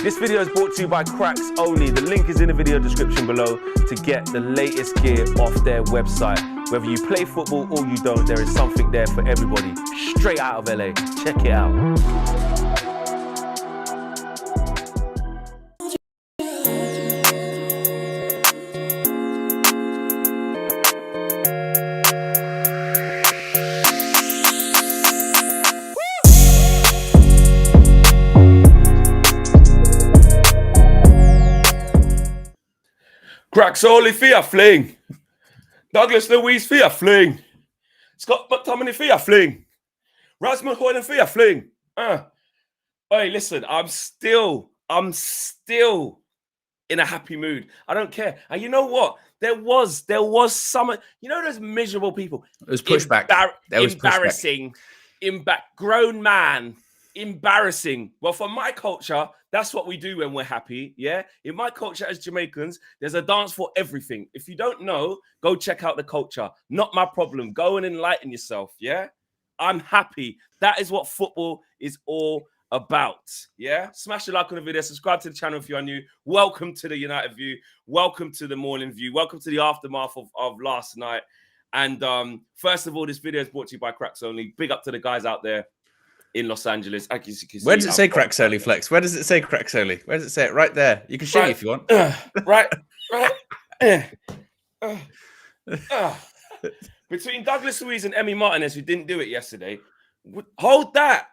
This video is brought to you by Cracks Only. The link is in the video description below to get the latest gear off their website. Whether you play football or you don't, there is something there for everybody. Straight out of LA. Check it out. Cracks Only for a fling. Douglas Luiz for a fling. Scott McTominay for a fling. Rasmus Hojlund for a fling. Hey, listen, I'm still in a happy mood. I don't care. And you know what? There was some, you know, those miserable people. It was pushback. Embarrassing. Grown man. Embarrassing. Well, for my culture, that's what we do when we're happy. Yeah. In my culture as Jamaicans, there's a dance for everything. If you don't know, go check out the culture. Not my problem. Go and enlighten yourself. Yeah. I'm happy. That is what football is all about. Yeah. Smash the like on the video. Subscribe to the channel if you are new. Welcome to the United View. Welcome to the morning view. Welcome to the aftermath of last night. And first of all, this video is brought to you by Cracks Only. Big up to the guys out there in Los Angeles. Where does it say Cracks Only, Flex? Where does it say Cracks Only? Where does it say it? Right there. You can show me if you want. Between Douglas Luiz and Emi Martinez, who didn't do it yesterday, hold that.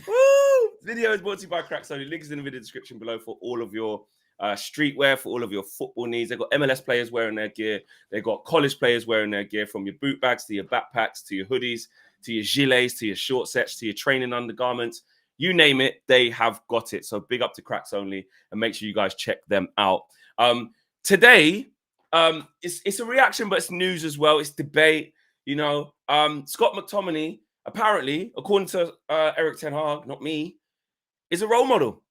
Woo! Video is brought to you by Cracks Only. Links in the video description below for all of your streetwear, for all of your football needs. They've got MLS players wearing their gear. They've got college players wearing their gear, from your boot bags to your backpacks to your hoodies, to your gilets, to your short sets, to your training undergarments. You name it, they have got it. So big up to Cracks Only, and make sure you guys check them out. Today, it's a reaction, but it's news as well. It's debate. You know, Scott McTominay, apparently, according to Eric Ten Hag, not me, is a role model.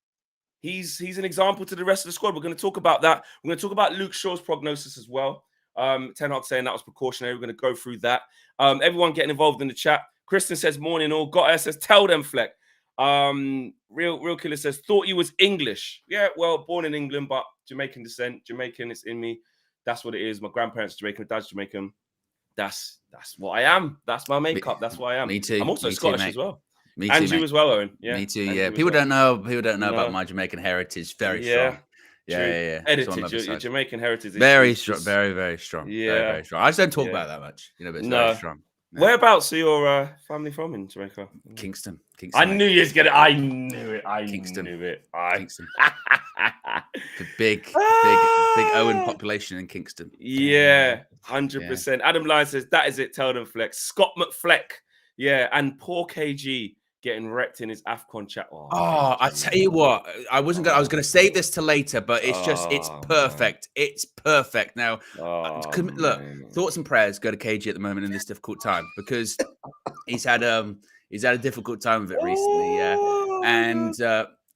He's an example to the rest of the squad. We're going to talk about that. We're going to talk about Luke Shaw's prognosis as well. Ten Hag saying that was precautionary. We're going to go through that. Everyone getting involved in the chat. Kristen says, morning all. Got says, tell them, Fleck. Real Killer says, thought you was English. Yeah, well, born in England, but Jamaican descent. Jamaican, it's in me. That's what it is. My grandparents Jamaican, my dad's Jamaican. That's what I am. That's my makeup. That's what I am. Me too. I'm also Scottish as well. Me too, and you as well, Owen. Yeah. Me too. Yeah. People don't know about my Jamaican heritage. Very strong. Yeah. Heritage, your Jamaican heritage. Very strong. Very, very strong. Yeah. Very strong. I just don't talk about that much, you know, but it's very strong. No. Whereabouts are your family from in Jamaica? Kingston. I knew you was gonna. I knew it. Kingston. Kingston. The big OWEN population in Kingston. Yeah, 100%. Adam Lyon says, that is it. Tell them, Flex. Scott McFleck. Yeah, and poor KG getting wrecked in his AFCON chat. I tell you what, I was gonna save this to later, but it's it's perfect. Man. It's perfect. Now, look, thoughts and prayers go to KG at the moment in this difficult time, because he's had a difficult time with it recently. Yeah, and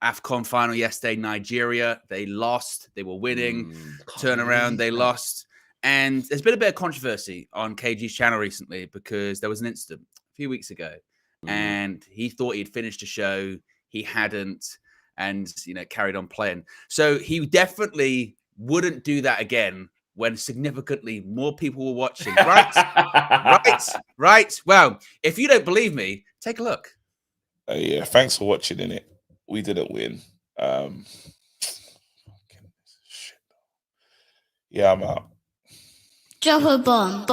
AFCON final yesterday, Nigeria, they lost. They were winning. Turnaround, they lost. And there's been a bit of controversy on KG's channel recently because there was an incident a few weeks ago. And he thought he'd finished the show. He hadn't, and carried on playing. So he definitely wouldn't do that again when significantly more people were watching. Right. Well, if you don't believe me, take a look. Yeah, thanks for watching. Innit, we didn't win. Yeah, I'm out. Drop a bomb.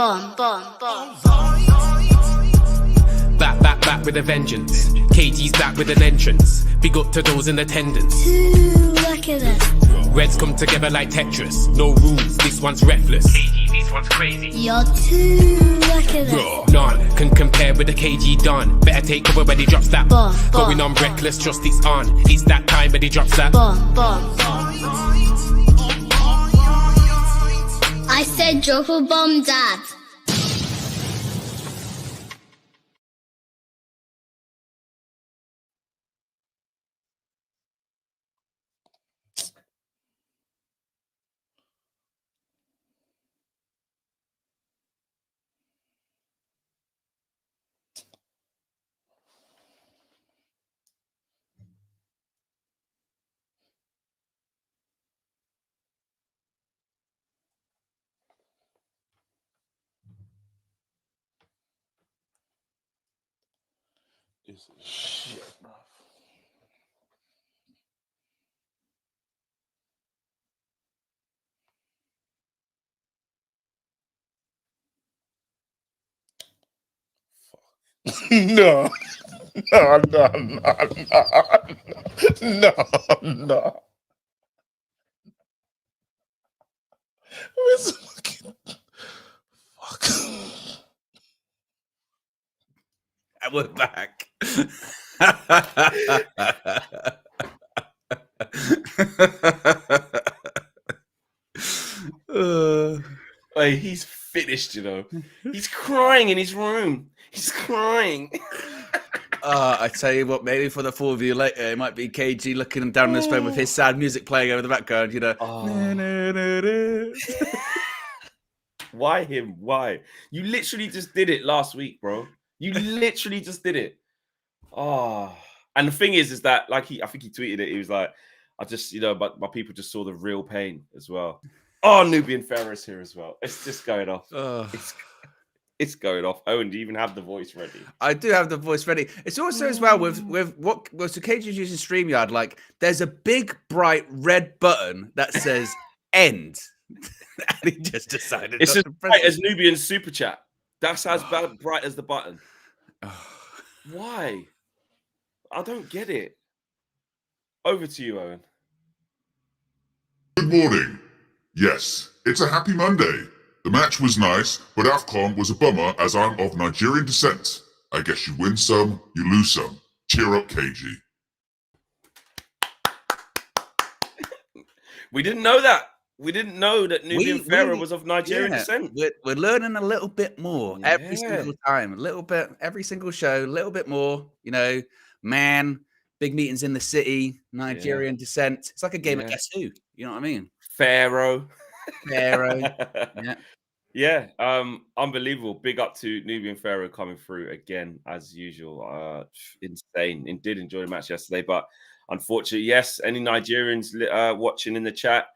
Back with a vengeance. KG's back with an entrance. Big up to those in attendance. Look at us. Reds come together like Tetris. No rules, this one's reckless. KG, this one's crazy. You're too lucky. None can compare with the KG Don. Better take cover when he drops that. Going on reckless, trust it's on. It's that time when he drops that. I said drop a bomb, Dad. It's shit, bro. No. No. Where's the fucking fuck? And we're back. Hey, he's finished, you know. He's crying in his room. He's crying. I tell you what, maybe for the full view later, it might be KG looking down on his phone with his sad music playing over the background, you know. Why him? Why? You literally just did it last week, bro. You literally just did it. Oh, and the thing is that like I think he tweeted it. He was like, I just, you know, but my people just saw the real pain as well. Oh, Nubian Ferris here as well. It's just going off. It's going off. Owen, do you even have the voice ready? I do have the voice ready. It's also as well with what was so KG's using StreamYard. Like, there's a big bright red button that says end, and he just decided It's not as to press bright it. as Nubian super chat. That's as bright as the button. Why? I don't get it. Over to you, Owen. Good morning. Yes, it's a happy Monday. The match was nice, but AFCON was a bummer as I'm of Nigerian descent. I guess you win some, you lose some. Cheer up, KG. We didn't know that. We didn't know that Nubian Ferrer was of Nigerian descent. We're learning a little bit more every Yeah. single time. A little bit, every single show, a little bit more. You know, man, big meetings in the city, Nigerian descent. It's like a game of Guess Who. You know what I mean? Pharaoh. Yeah. Unbelievable. Big up to Nubian Pharaoh coming through again as usual. Insane. Did enjoy the match yesterday, but unfortunately, yes. Any Nigerians watching in the chat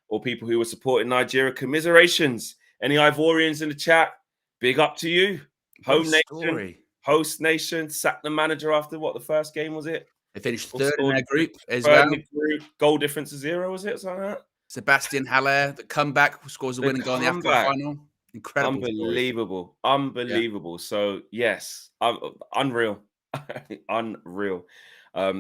or people who were supporting Nigeria, commiserations. Any Ivorians in the chat, big up to you. Home nation, host nation, sacked the manager after what the first game was it? They finished third in their group as well. Goal difference of 0, was it? Something like that? Sebastian Haller, the comeback, scores a winning goal in the AFCON final. Incredible. Unbelievable. Yeah. So, yes, unreal. Unreal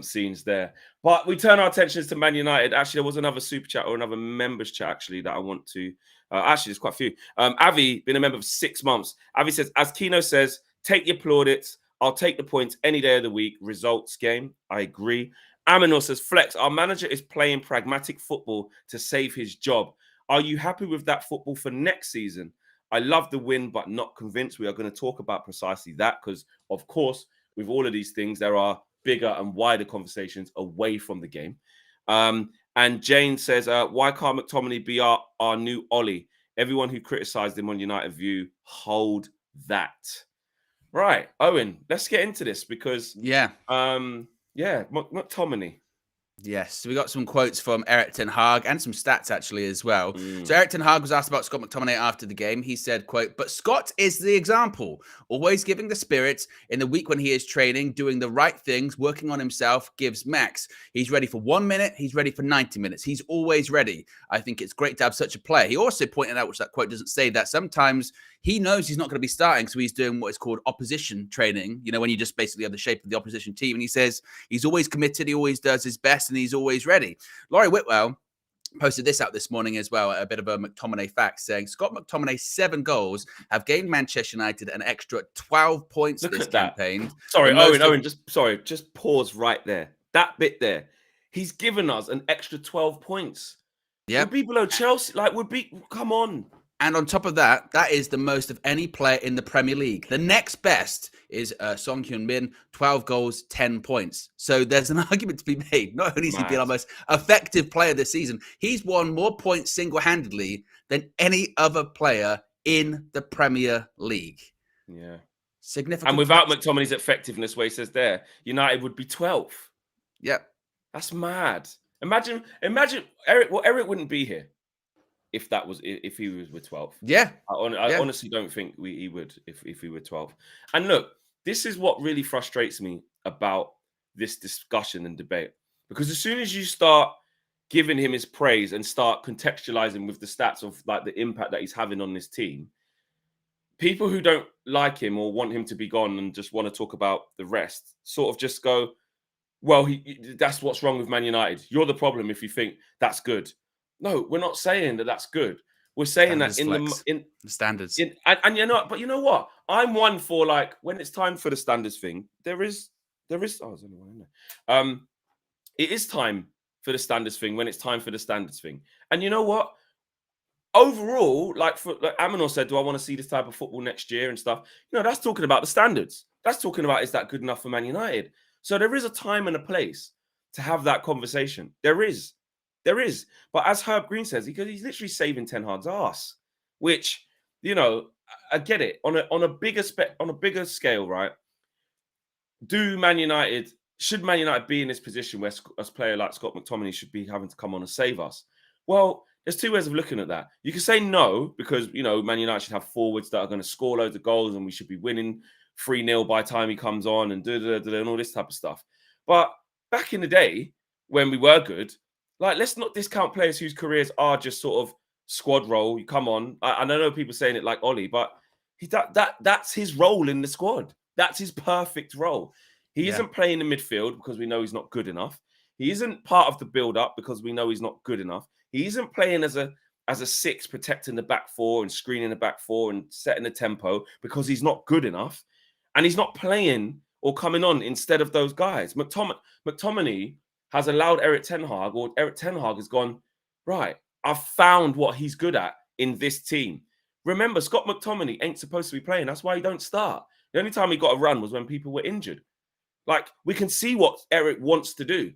scenes there. But we turn our attentions to Man United. Actually, there was another super chat or another members chat, actually, that I want to... actually, there's quite a few. Avi, been a member for 6 months. Avi says, as Kino says, take your plaudits. I'll take the points any day of the week. Results game. I agree. Aminor says, Flex, our manager is playing pragmatic football to save his job. Are you happy with that football for next season? I love the win, but not convinced. We are going to talk about precisely that because, of course, with all of these things, there are bigger and wider conversations away from the game. And Jane says, why can't McTominay be our new Ollie? Everyone who criticised him on United View, hold that. Right, Owen, let's get into this because... McTominay. Yes, so we got some quotes from Erik ten Hag and some stats actually as well. So Erik ten Hag was asked about Scott McTominay after the game. He said, quote, but Scott is the example, always giving the spirit in the week when he is training, doing the right things, working on himself, gives max. He's ready for 1 minute. He's ready for 90 minutes. He's always ready. I think it's great to have such a player. He also pointed out, which that quote doesn't say, that sometimes he knows he's not going to be starting, so he's doing what is called opposition training, you know, when you just basically have the shape of the opposition team. And he says he's always committed, he always does his best, and he's always ready. Laurie Whitwell posted this out this morning as well, a bit of a McTominay fact, saying Scott McTominay's 7 goals have gained Manchester United an extra 12 points this campaign. Sorry, Owen, just pause right there. That bit there. He's given us an extra 12 points. Yeah. Would be below Chelsea. Come on. And on top of that, that is the most of any player in the Premier League. The next best is Son Heung-min, 12 goals, 10 points. So there's an argument to be made. Not only has he been our most effective player this season, he's won more points single-handedly than any other player in the Premier League. Yeah. Significant. And without McTominay's effectiveness, where he says there, United would be 12th. Yep. That's mad. Imagine Eric. Well, Eric wouldn't be here if he was with 12. Yeah. I honestly don't think he would if he were 12. And look, this is what really frustrates me about this discussion and debate. Because as soon as you start giving him his praise and start contextualizing with the stats of like the impact that he's having on this team, people who don't like him or want him to be gone and just want to talk about the rest sort of just go, well, that's what's wrong with Man United. You're the problem if you think that's good. No, we're not saying that that's good. We're saying that in the standards. And you know, but you know what? I'm one for like when it's time for the standards thing. There is. Oh, there's only one in there. It is time for the standards thing when it's time for the standards thing. And you know what? Overall, like Aminor said, do I want to see this type of football next year and stuff? You know, that's talking about the standards. That's talking about, is that good enough for Man United? So there is a time and a place to have that conversation. There is. But as Herb Green says, he's literally saving Ten Hag's ass, which, you know, I get it. On a bigger scale, right? Should Man United be in this position where a player like Scott McTominay should be having to come on and save us? Well, there's two ways of looking at that. You can say no, because, you know, Man United should have forwards that are going to score loads of goals and we should be winning 3-0 by the time he comes on and and all this type of stuff. But back in the day, when we were good, like, let's not discount players whose careers are just sort of squad role. You come on. I know people saying it like Ollie, but that's his role in the squad. That's his perfect role. He isn't playing in midfield because we know he's not good enough. He isn't part of the build-up because we know he's not good enough. He isn't playing as a six, protecting the back four and screening the back four and setting the tempo because he's not good enough. And he's not playing or coming on instead of those guys. McTominay has allowed Eric Ten Hag, or Eric Ten Hag has gone, right, I've found what he's good at in this team. Remember, Scott McTominay ain't supposed to be playing. That's why he don't start. The only time he got a run was when people were injured. Like, we can see what Eric wants to do.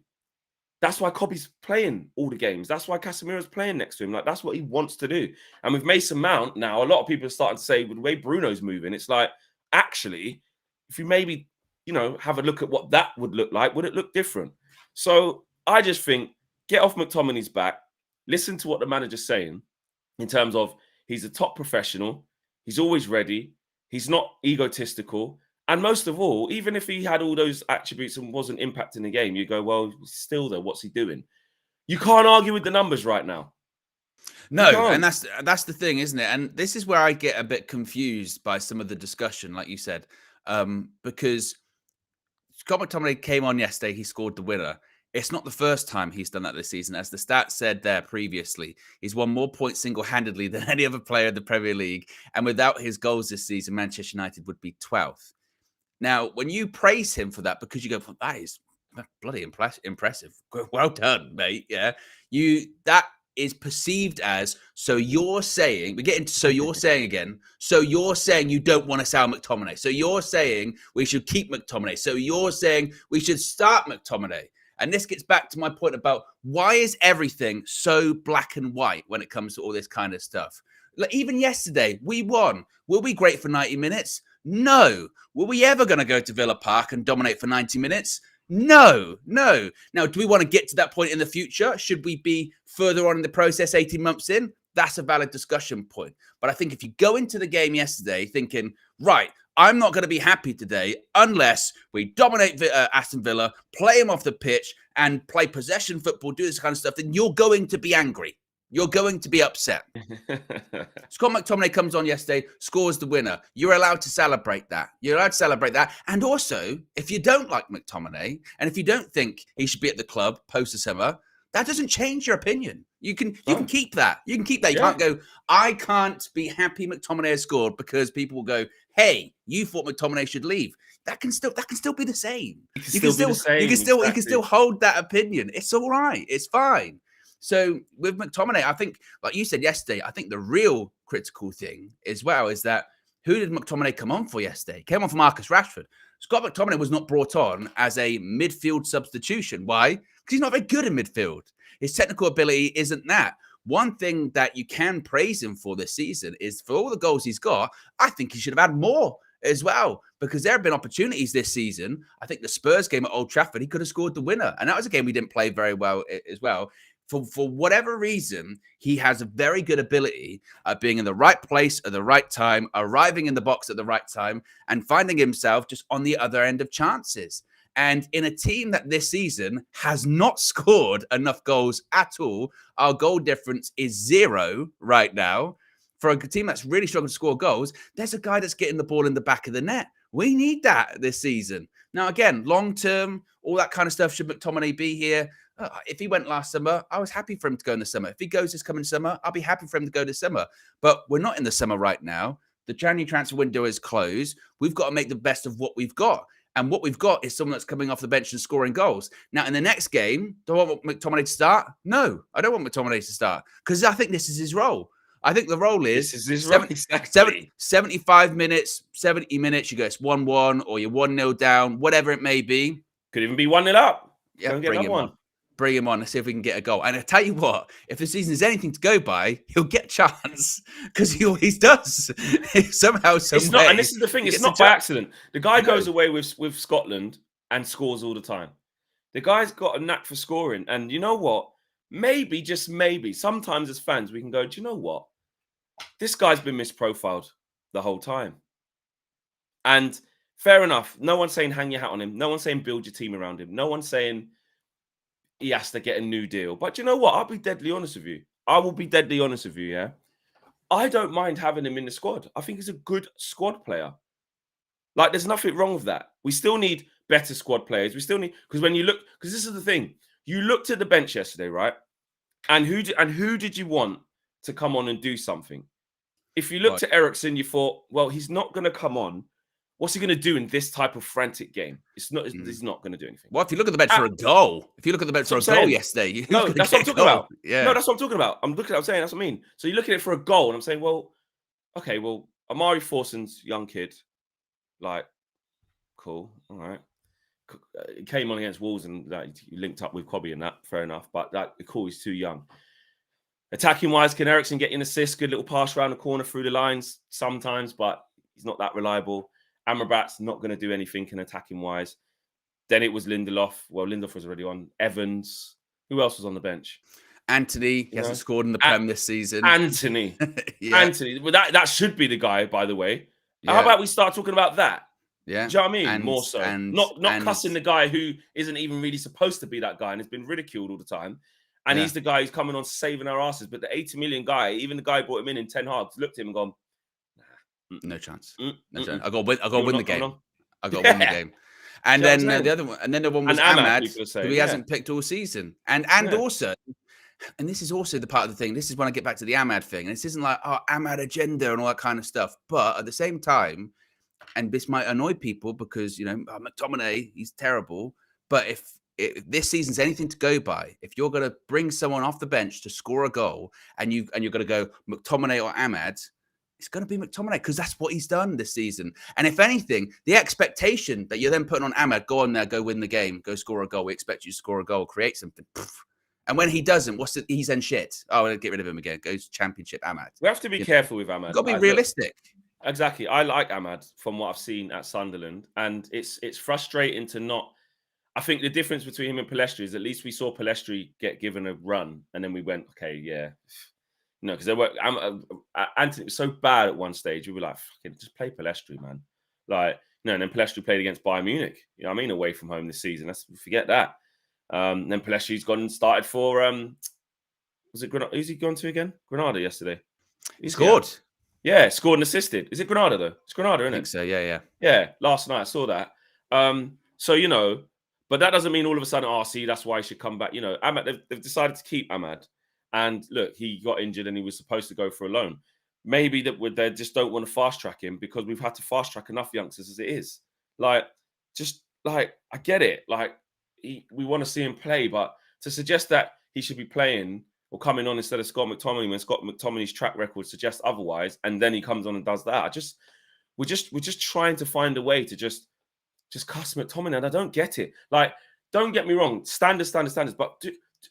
That's why Kobbie's playing all the games. That's why Casemiro's playing next to him. Like, that's what he wants to do. And with Mason Mount now, a lot of people are starting to say, with the way Bruno's moving, it's like, actually, if you maybe, you know, have a look at what that would look like, would it look different? So I just think, get off McTominay's back. Listen to what the manager's saying in terms of he's a top professional. He's always ready. He's not egotistical. And most of all, even if he had all those attributes and wasn't impacting the game, you go, well, still though, what's he doing? You can't argue with the numbers right now. No, and that's the thing, isn't it? And this is where I get a bit confused by some of the discussion, like you said, because Scott McTominay came on yesterday, he scored the winner. It's not the first time he's done that this season. As the stats said there previously, he's won more points single-handedly than any other player in the Premier League. And without his goals this season, Manchester United would be 12th. Now, when you praise him for that, because you go, well, that is bloody impressive. Well done, mate. Yeah. That is perceived as, so you're saying, we get into, so you're saying again, so you're saying you don't want to sell McTominay. So you're saying we should keep McTominay. So you're saying we should start McTominay. And this gets back to my point about why is everything so black and white when it comes to all this kind of stuff? Like, even yesterday, we won. Were we great for 90 minutes? No. Were we ever going to go to Villa Park and dominate for 90 minutes? No. Now, do we want to get to that point in the future? Should we be further on in the process 18 months in? That's a valid discussion point. But I think if you go into the game yesterday thinking, right, I'm not going to be happy today unless we dominate Aston Villa, play him off the pitch and play possession football, do this kind of stuff, then you're going to be angry. You're going to be upset. Scott McTominay comes on yesterday, scores the winner. You're allowed to celebrate that. You're allowed to celebrate that. And also, if you don't like McTominay, and if you don't think he should be at the club post the summer, that doesn't change your opinion. You can keep that. You can keep that. You can't go, I can't be happy McTominay has scored, because people will go, hey, you thought McTominay should leave. That can still be the same. You can still hold that opinion. It's all right. It's fine. So with McTominay, I think, like you said yesterday, I think the real critical thing as well is that who did McTominay come on for yesterday? He came on for Marcus Rashford. Scott McTominay was not brought on as a midfield substitution. Why? Because he's not very good in midfield. His technical ability isn't that. One thing that you can praise him for this season is for all the goals he's got, I think he should have had more as well, because there have been opportunities this season. I think the Spurs game at Old Trafford, he could have scored the winner. And that was a game we didn't play very well as well. For whatever reason, he has a very good ability at being in the right place at the right time, arriving in the box at the right time, and finding himself just on the other end of chances. And in a team that this season has not scored enough goals at all, our goal difference is 0 right now. For a team that's really struggling to score goals, there's a guy that's getting the ball in the back of the net. We need that this season. Now, again, long term, all that kind of stuff. Should McTominay be here? If he went last summer, I was happy for him to go in the summer. If he goes this coming summer, I'll be happy for him to go this summer. But we're not in the summer right now. The January transfer window is closed. We've got to make the best of what we've got. And what we've got is someone that's coming off the bench and scoring goals. Now, in the next game, do I want McTominay to start? No, I don't want McTominay to start because I think this is his role. I think the role is 75 minutes, 70 minutes. You go, it's 1-1 or you're 1-0 down, whatever it may be. Could even be 1-0 up. Yeah, bring him on. Bring him on and see if we can get a goal. And I tell you what, if the season is anything to go by, he'll get a chance because he always does. Somehow, some it's not, and this is the thing, it's not by accident. The guy goes away with Scotland and scores all the time. The guy's got a knack for scoring. And you know what? Maybe, just maybe, sometimes as fans, we can go, do you know what? This guy's been misprofiled the whole time. And fair enough. No one's saying hang your hat on him. No one's saying build your team around him. No one's saying he has to get a new deal. But you know what? I'll be deadly honest with you. I will be deadly honest with you, yeah? I don't mind having him in the squad. I think he's a good squad player. Like, there's nothing wrong with that. We still need better squad players. We still need... Because when you look... Because this is the thing. You looked at the bench yesterday, right? And who did you want to come on and do something? If you looked at Eriksen, you thought, well, he's not going to come on. What's he going to do in this type of frantic game? He's not going to do anything. Well, if you look at the bench for a goal, yesterday, no, that's what I'm talking about. Yeah, no, that's what I'm talking about. I'm saying that's what I mean. So you look at it for a goal, and I'm saying, well, okay, well, Amari Forson's young kid, like, cool, all right. He came on against Wolves and he linked up with Kobbie and that, fair enough. But cool, he's too young. Attacking wise, can Eriksen get an assist? Good little pass around the corner through the lines sometimes, but he's not that reliable. Amrabat's not going to do anything in attacking wise. Then it was Lindelof. Well, Lindelof was already on. Evans. Who else was on the bench? Anthony. He hasn't scored in the Prem this season. Anthony. Anthony. Well, that should be the guy, by the way. Yeah. How about we start talking about that? Yeah. Do you know what I mean? More so. Not cussing the guy who isn't even really supposed to be that guy and has been ridiculed all the time. And he's the guy who's coming on saving our asses. But the 80 million guy, even the guy who brought him in 10 Hag, looked at him and gone, no chance. No chance. I got to win the game. I got to win the game. And then the other one, and then the one was Ahmad, who he hasn't picked all season. And also, and this is also the part of the thing. This is when I get back to the Ahmad thing. And this isn't like, Ahmad agenda and all that kind of stuff. But at the same time, and this might annoy people because, McTominay, he's terrible. But if this season's anything to go by, if you're going to bring someone off the bench to score a goal and you're going to go McTominay or Ahmad, it's going to be McTominay because that's what he's done this season. And if anything, the expectation that you're then putting on Ahmad, go on there, go win the game, go score a goal. We expect you to score a goal, create something. And when he doesn't, he's then shit. Oh, we'll get rid of him again. Goes Championship Ahmad. We have to be careful with Ahmad. You've got to be realistic. Exactly. I like Ahmad from what I've seen at Sunderland. And it's frustrating to not... I think the difference between him and Palestri is at least we saw Palestri get given a run. And then we went, okay, yeah... No, because they were Anthony was so bad at one stage. We were like, "Fucking just play Palestri, man." Like, and then Palestri played against Bayern Munich. You know what I mean? Away from home this season. Let's forget that. Then Palestri's gone and started for was it Granada? Who's he gone to again? Granada yesterday. He scored. Yeah, scored and assisted. Is it Granada though? It's Granada, isn't it? I think so. Yeah. Yeah. Last night I saw that. So but that doesn't mean all of a sudden, see, that's why he should come back. Ahmad, they've decided to keep Ahmad. And look, he got injured and he was supposed to go for a loan. Maybe they just don't want to fast track him because we've had to fast track enough youngsters as it is. I get it. We want to see him play, but to suggest that he should be playing or coming on instead of Scott McTominay when Scott McTominay's track record suggests otherwise, and then he comes on and does that. We're just trying to find a way to just cuss McTominay, and I don't get it. Don't get me wrong, standards, but.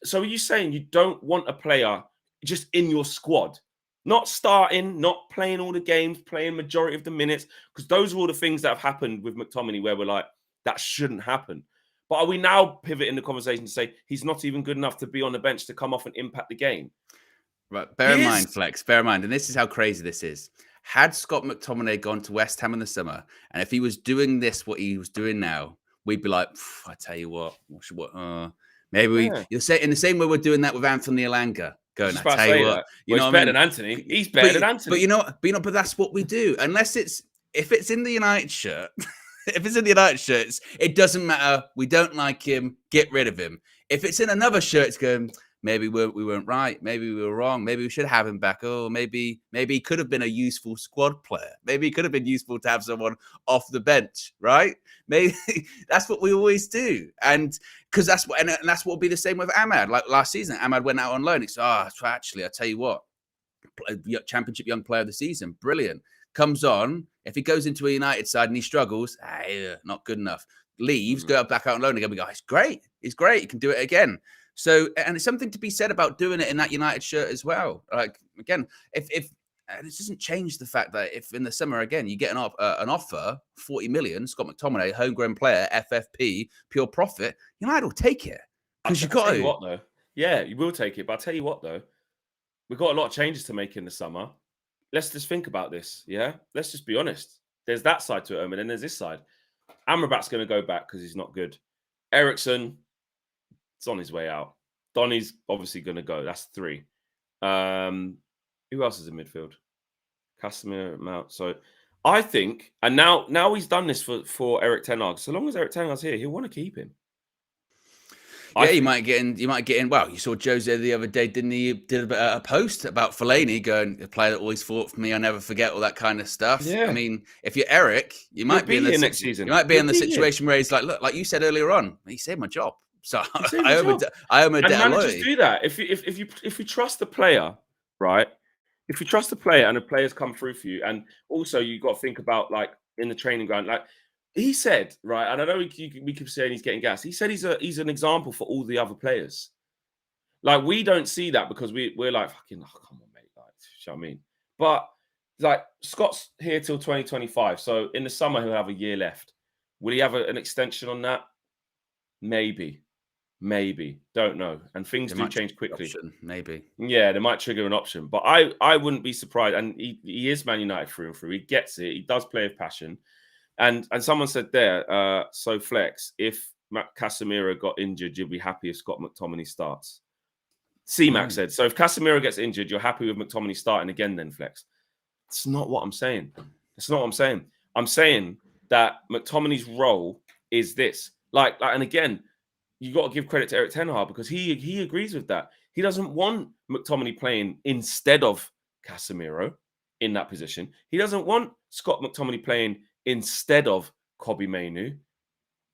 So are you saying you don't want a player just in your squad? Not starting, not playing all the games, playing majority of the minutes? Because those are all the things that have happened with McTominay where we're like, that shouldn't happen. But are we now pivoting the conversation to say he's not even good enough to be on the bench to come off and impact the game? Right. Bear in mind, Flex, bear in mind, and this is how crazy this is. Had Scott McTominay gone to West Ham in the summer, and if he was doing what he was doing now, we'd be like, I tell you what, maybe you'll say in the same way we're doing that with Anthony Elanga. Going, I tell you what, he's better than Anthony. He's better than Anthony. But that's what we do. Unless if it's in the United shirt, if it's in the United shirts, it doesn't matter. We don't like him. Get rid of him. If it's in another shirt, it's going, maybe we weren't right. Maybe we were wrong. Maybe we should have him back. Oh, maybe he could have been a useful squad player. Maybe it could have been useful to have someone off the bench, right? Maybe that's what we always do. And because that's what will be the same with Ahmad. Like last season, Ahmad went out on loan. It's actually, I tell you what, Championship Young Player of the Season, brilliant. Comes on, if he goes into a United side and he struggles, not good enough. Leaves, go back out on loan again. We go, he's great. He's great. He can do it again. So, and it's something to be said about doing it in that United shirt as well. Like, again, if this doesn't change the fact that if in the summer, again, you get an offer, 40 million, Scott McTominay, homegrown player, FFP, pure profit, United will take it. Because you've got to. What, though? Yeah, you will take it. But I'll tell you what, though. We've got a lot of changes to make in the summer. Let's just think about this, yeah? Let's just be honest. There's that side to it, and then there's this side. Amrabat's going to go back because he's not good. Eriksen, it's on his way out. Donny's obviously going to go. That's 3. Who else is in midfield? Casemiro, Mount. So I think, and now he's done this for Erik ten Hag. So long as Erik ten Hag's here, he'll want to keep him. Yeah, you might get in. Well, you saw Jose the other day, didn't he? Did a post about Fellaini going, the player that always fought for me, I never forget, all that kind of stuff. Yeah. I mean, if you're Eric, you might be in the next season. You might be in the situation where he's like, look, like you said earlier on, he saved my job. So I owe him a debt of loyalty. Managers do that. If you trust the player, right? If you trust the player and the players come through for you, and also you got to think about like in the training ground, like he said, right? And I know we keep saying he's getting gas. He said he's an example for all the other players. Like we don't see that because we're like fucking come on, mate. Like, you know what I mean? But like Scott's here till 2025, so in the summer he'll have a year left. Will he have an extension on that? Maybe, don't know. And things do change quickly. Maybe, yeah, they might trigger an option. But I wouldn't be surprised. And he is Man United through and through. He gets it. He does play with passion. And someone said there, so Flex, if Casemiro got injured, you'd be happy if Scott McTominay starts. C-Mac said, so if Casemiro gets injured, you're happy with McTominay starting again then, Flex? That's not what I'm saying. That's not what I'm saying. I'm saying that McTominay's role is this. Like, and again, you got to give credit to Erik ten Hag because he agrees with that. He doesn't want McTominay playing instead of Casemiro in that position. He doesn't want Scott McTominay playing instead of Kobbie Mainoo.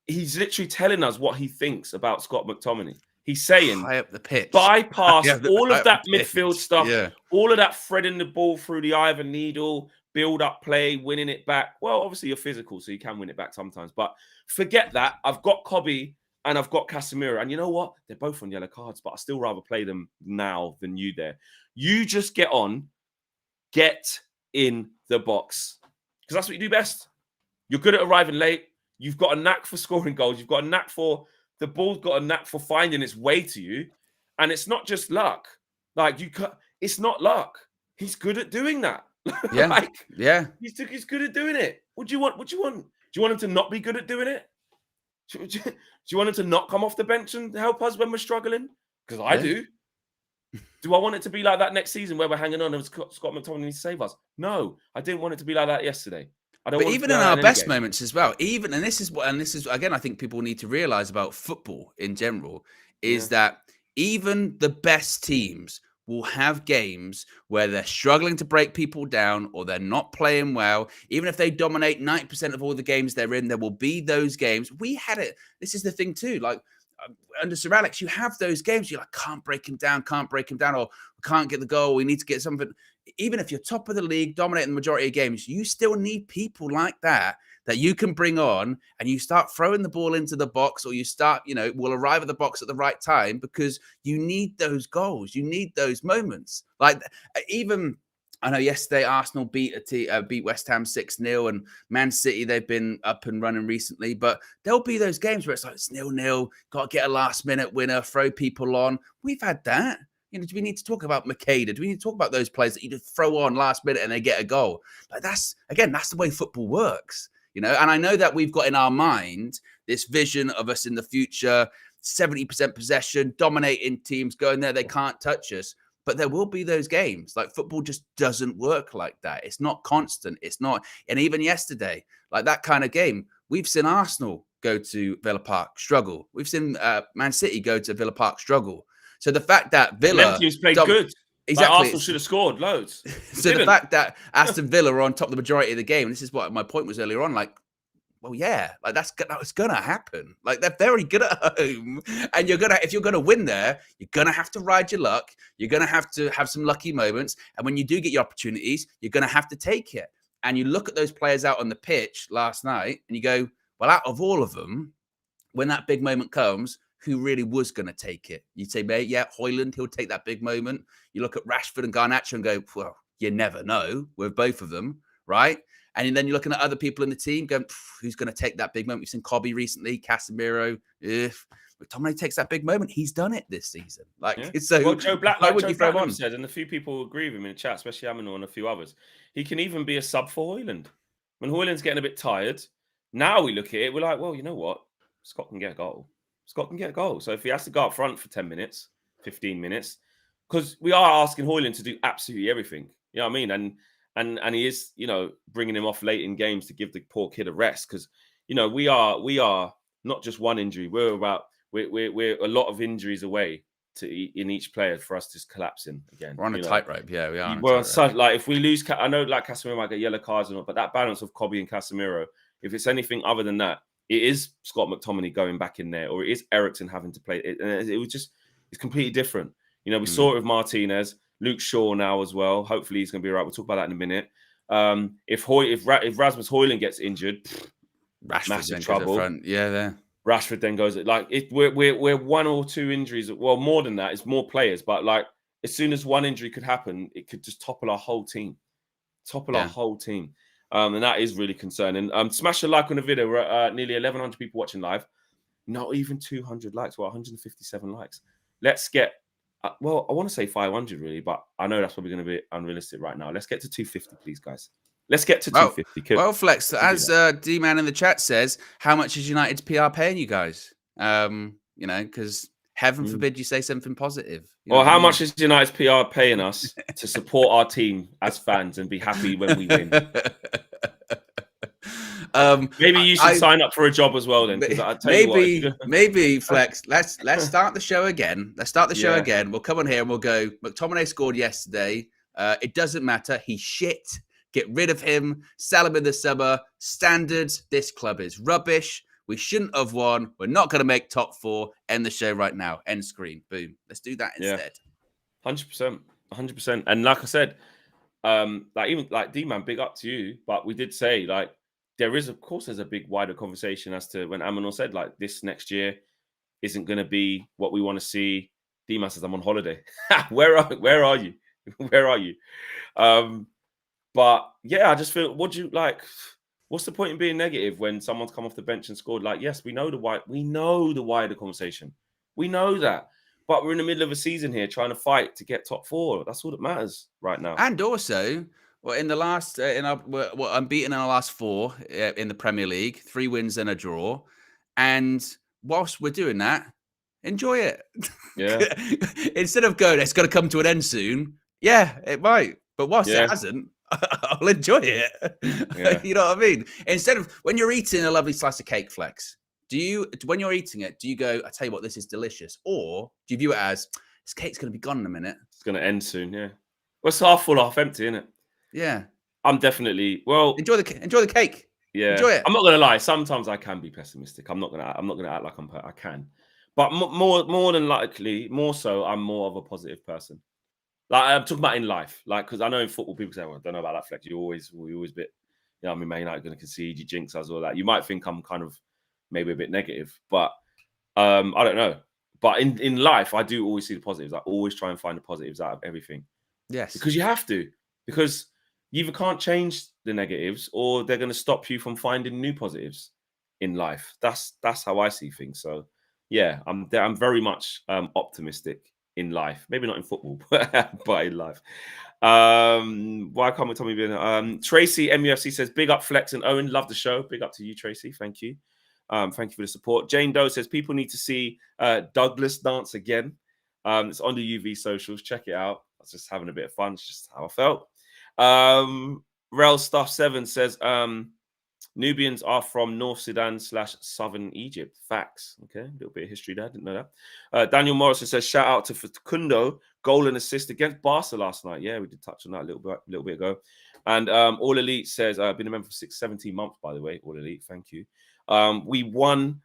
He's literally telling us what he thinks about Scott McTominay. He's saying, high up the pitch, bypass all of that midfield stuff, all of that threading the ball through the eye of a needle, build up play, winning it back. Well, obviously you're physical, so you can win it back sometimes. But forget that. I've got Kobbie and I've got Casemiro. And you know what? They're both on yellow cards, but I still rather play them now than you there. You just get in the box. Because that's what you do best. You're good at arriving late. You've got a knack for scoring goals. You've got a knack for the ball's got a knack for finding its way to you. And it's not just luck. Like it's not luck. He's good at doing that. Yeah. He's good at doing it. What do you want? Do you want him to not be good at doing it? Do you want him to not come off the bench and help us when we're struggling? Because I do. Do I want it to be like that next season where we're hanging on and Scott McTominay needs to save us? No, I didn't want it to be like that yesterday. But even in our best moments as well, and this is again, I think people need to realize about football in general is that even the best teams will have games where they're struggling to break people down or they're not playing well. Even if they dominate 90% of all the games they're in, there will be those games. We had it. This is the thing too. Like under Sir Alex, you have those games. You're like, can't break him down, or we can't get the goal. We need to get something. Even if you're top of the league, dominating the majority of games, you still need people like that you can bring on and you start throwing the ball into the box or you start, will arrive at the box at the right time because you need those goals. You need those moments. Like even, I know yesterday Arsenal beat West Ham 6-0 and Man City, they've been up and running recently, but there'll be those games where it's like it's 0-0, got to get a last minute winner, throw people on. We've had that. Do we need to talk about Makeda? Do we need to talk about those players that you just throw on last minute and they get a goal? Like that's the way football works, And I know that we've got in our mind this vision of us in the future, 70% possession, dominating teams, going there, they can't touch us. But there will be those games. Like, football just doesn't work like that. It's not constant. It's not. And even yesterday, like that kind of game, we've seen Arsenal go to Villa Park, struggle. We've seen Man City go to Villa Park, struggle. So the fact that Villa played good. Exactly. Like Arsenal should have scored loads. So the fact that Aston Villa are on top of the majority of the game, and this is what my point was earlier on, like, well, yeah, like that's going to happen. Like, they're very good at home, and if you're gonna win there, you're gonna have to ride your luck. You're gonna have to have some lucky moments, and when you do get your opportunities, you're gonna have to take it. And you look at those players out on the pitch last night, and you go, well, out of all of them, when that big moment comes, who really was going to take it? You'd say, mate, yeah, Hojlund, he'll take that big moment. You look at Rashford and Garnacho and go, well, you never know with both of them, right? And then you're looking at other people in the team going, who's going to take that big moment? We've seen Kobbie recently, Casemiro. If McTominay takes that big moment, he's done it this season. Like, so, well, Joe Black, like Joe you throw Blackman on? said, and a few people agree with him in the chat, especially Aminor and a few others, he can even be a sub for Hojlund. When Hojlund's getting a bit tired, now we look at it, we're like, well, you know what? Scott can get a goal. Scott can get a goal. So if he has to go up front for 10 minutes, 15 minutes, because we are asking Hojlund to do absolutely everything. You know what I mean? And he is, you know, bringing him off late in games to give the poor kid a rest. Because, you know, we are not just one injury. We're a lot of injuries away in each player for us just collapsing again. We're on a tightrope. Yeah, we are. Well, like if we lose, I know like Casemiro might get yellow cards and all, but that balance of Kobbie and Casemiro, if it's anything other than that, it is Scott McTominay going back in there, or it is Eriksen having to play it. And it's completely different. You know, we saw it with Martinez, Luke Shaw now as well. Hopefully he's going to be all right. We'll talk about that in a minute. If Rasmus Hojlund gets injured, massive trouble. Yeah, there. Rashford then goes like we're one or two injuries. Well, more than that, it's more players. But like as soon as one injury could happen, it could just topple our whole team. Our whole team. And that is really concerning. Smash a like on the video. We're at nearly 1,100 people watching live. Not even 200 likes. Well, 157 likes. Let's get, well, I want to say 500 really, but I know that's probably going to be unrealistic right now. Let's get to 250, please, guys. Let's get to 250. Well, Flex, as D-Man in the chat says, how much is United's PR paying you guys? You know, because heaven forbid you say something positive. Well, how much is United's PR paying us to support our team as fans and be happy when we win? Maybe you should sign up for a job as well then. Maybe Flex. Let's start the show again. Let's start the show again. We'll come on here and we'll go. McTominay scored yesterday. It doesn't matter. He's shit. Get rid of him. Sell him in the summer. Standards. This club is rubbish. We shouldn't have won. We're not going to make top 4. End the show right now. End screen. Boom. Let's do that instead. 100%. 100%. And like I said, like even like D-Man, big up to you. But we did say like there is, of course, there's a big wider conversation as to when Aminor said like this next year isn't going to be what we want to see. D-Man says I'm on holiday. Where are you? Where are you? But yeah, I just feel. What do you like? What's the point in being negative when someone's come off the bench and scored? Like, yes, we know the wider conversation. We know that. But we're in the middle of a season here trying to fight to get top 4. That's all that matters right now. And also, well, in the last, we're unbeaten in our last 4 in the Premier League, 3 wins and a draw. And whilst we're doing that, enjoy it. Yeah. Instead of going, it's going to come to an end soon. Yeah, it might. But whilst it hasn't, I'll enjoy it. Yeah. You know what I mean? Instead of when you're eating a lovely slice of cake, Flex, when you're eating it, do you go, I tell you what, this is delicious? Or do you view it as, this cake's going to be gone in a minute? It's going to end soon, yeah. Well, it's half full, half empty, isn't it? Yeah. I'm definitely, well. Enjoy the cake. Yeah. Enjoy it. I'm not going to lie. Sometimes I can be pessimistic. I'm not going to act like I can. But more than likely, more so, I'm more of a positive person. Like I'm talking about in life, like because I know in football people say, "Well, I don't know about that, Flex. We always bit, you know, I mean, Man United going to concede, you jinx us, all that." You might think I'm kind of maybe a bit negative, but I don't know. But in life, I do always see the positives. I always try and find the positives out of everything. Yes, because you have to. Because you either can't change the negatives, or they're going to stop you from finding new positives in life. That's how I see things. So yeah, I'm very much optimistic in life, maybe not in football, but in life. Why can't we tell me? Tracy MUFC says, big up Flex and Owen. Love the show. Big up to you, Tracy. Thank you. Thank you for the support. Jane Doe says people need to see Douglas dance again. It's on the UV socials. Check it out. I was just having a bit of fun. It's just how I felt. Rel Stuff 7 says Nubians are from North Sudan / Southern Egypt. Facts. Okay, a little bit of history there. I didn't know that. Daniel Morrison says shout out to Facundo, goal and assist against Barca last night. Yeah, we did touch on that a little bit ago. And All Elite says I've been a member for 17 months, by the way. All Elite, thank you. We won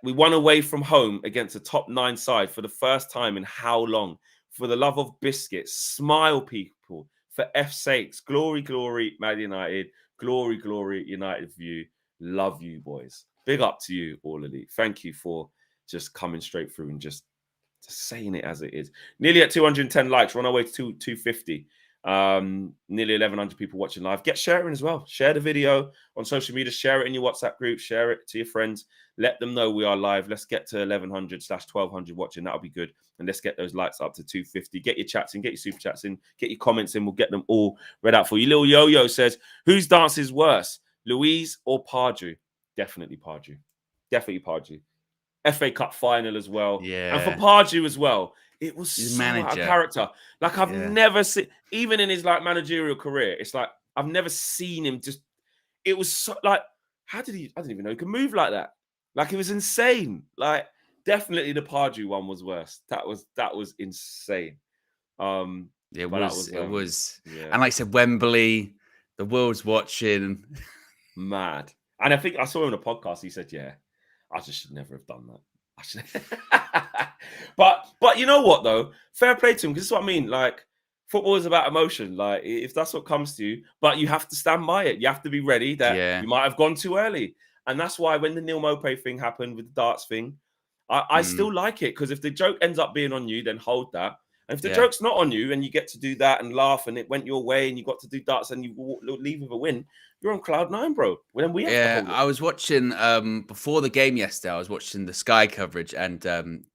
away from home against a top 9 side for the first time in how long? For the love of biscuits, smile, people. For F's sakes, glory, glory, Man United. Glory, glory, United view. Love you, boys. Big up to you, All Elite. Thank you for just coming straight through and just saying it as it is. Nearly at 210 likes. We're on our way to 250. Nearly 1,100 people watching live. Get sharing as well. Share the video on social media. Share it in your WhatsApp group. Share it to your friends. Let them know we are live. Let's get to 1,100 / 1,200 watching. That'll be good. And let's get those likes up to 250. Get your chats in. Get your super chats in. Get your comments in. We'll get them all read out for you. Little Yo-Yo says, whose dance is worse, Louise or Pardew? Definitely Pardew. Definitely Pardew. FA Cup final as well. Yeah. And for Pardew as well. It was so out of manager. Character. Like I've never seen, even in his like managerial career, it's like I've never seen him just. It was so like, how did he? I didn't even know he could move like that. Like it was insane. Like definitely the Pardew one was worse. That was insane. It was. Yeah. And like I said, Wembley, the world's watching. Mad. And I think I saw him on a podcast. He said, "Yeah, I just should never have done that." But you know what though? Fair play to him, because this is what I mean. Like football is about emotion. Like if that's what comes to you, but you have to stand by it. You have to be ready that you might have gone too early. And that's why when the Neil Maupay thing happened with the darts thing, I still like it, because if the joke ends up being on you, then hold that. And if the joke's not on you and you get to do that and laugh and it went your way and you got to do darts and you leave with a win, you're on cloud 9, bro. Well, then we have to hold it. I was watching before the game yesterday. I was watching the Sky coverage, and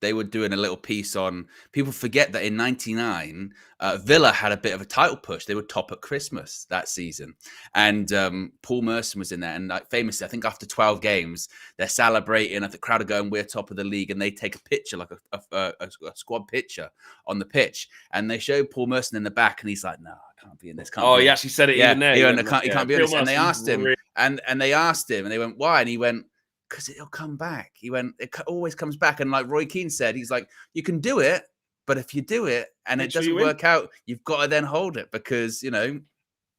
they were doing a little piece on. People forget that in '99, Villa had a bit of a title push. They were top at Christmas that season, and Paul Merson was in there. And like famously, I think after 12 games, they're celebrating. The crowd are going, "We're top of the league," and they take a picture, like a squad picture on the pitch, and they show Paul Merson in the back, and he's like, "No, I can't be in this." He actually said it even there. He can't be in this. And they asked him, and they asked him, and they went, "Why?" And he went, "Because it'll come back." He went, "It always comes back." And like Roy Keane said, he's like, "You can do it, but if you do it and it doesn't work out, you've got to then hold it, because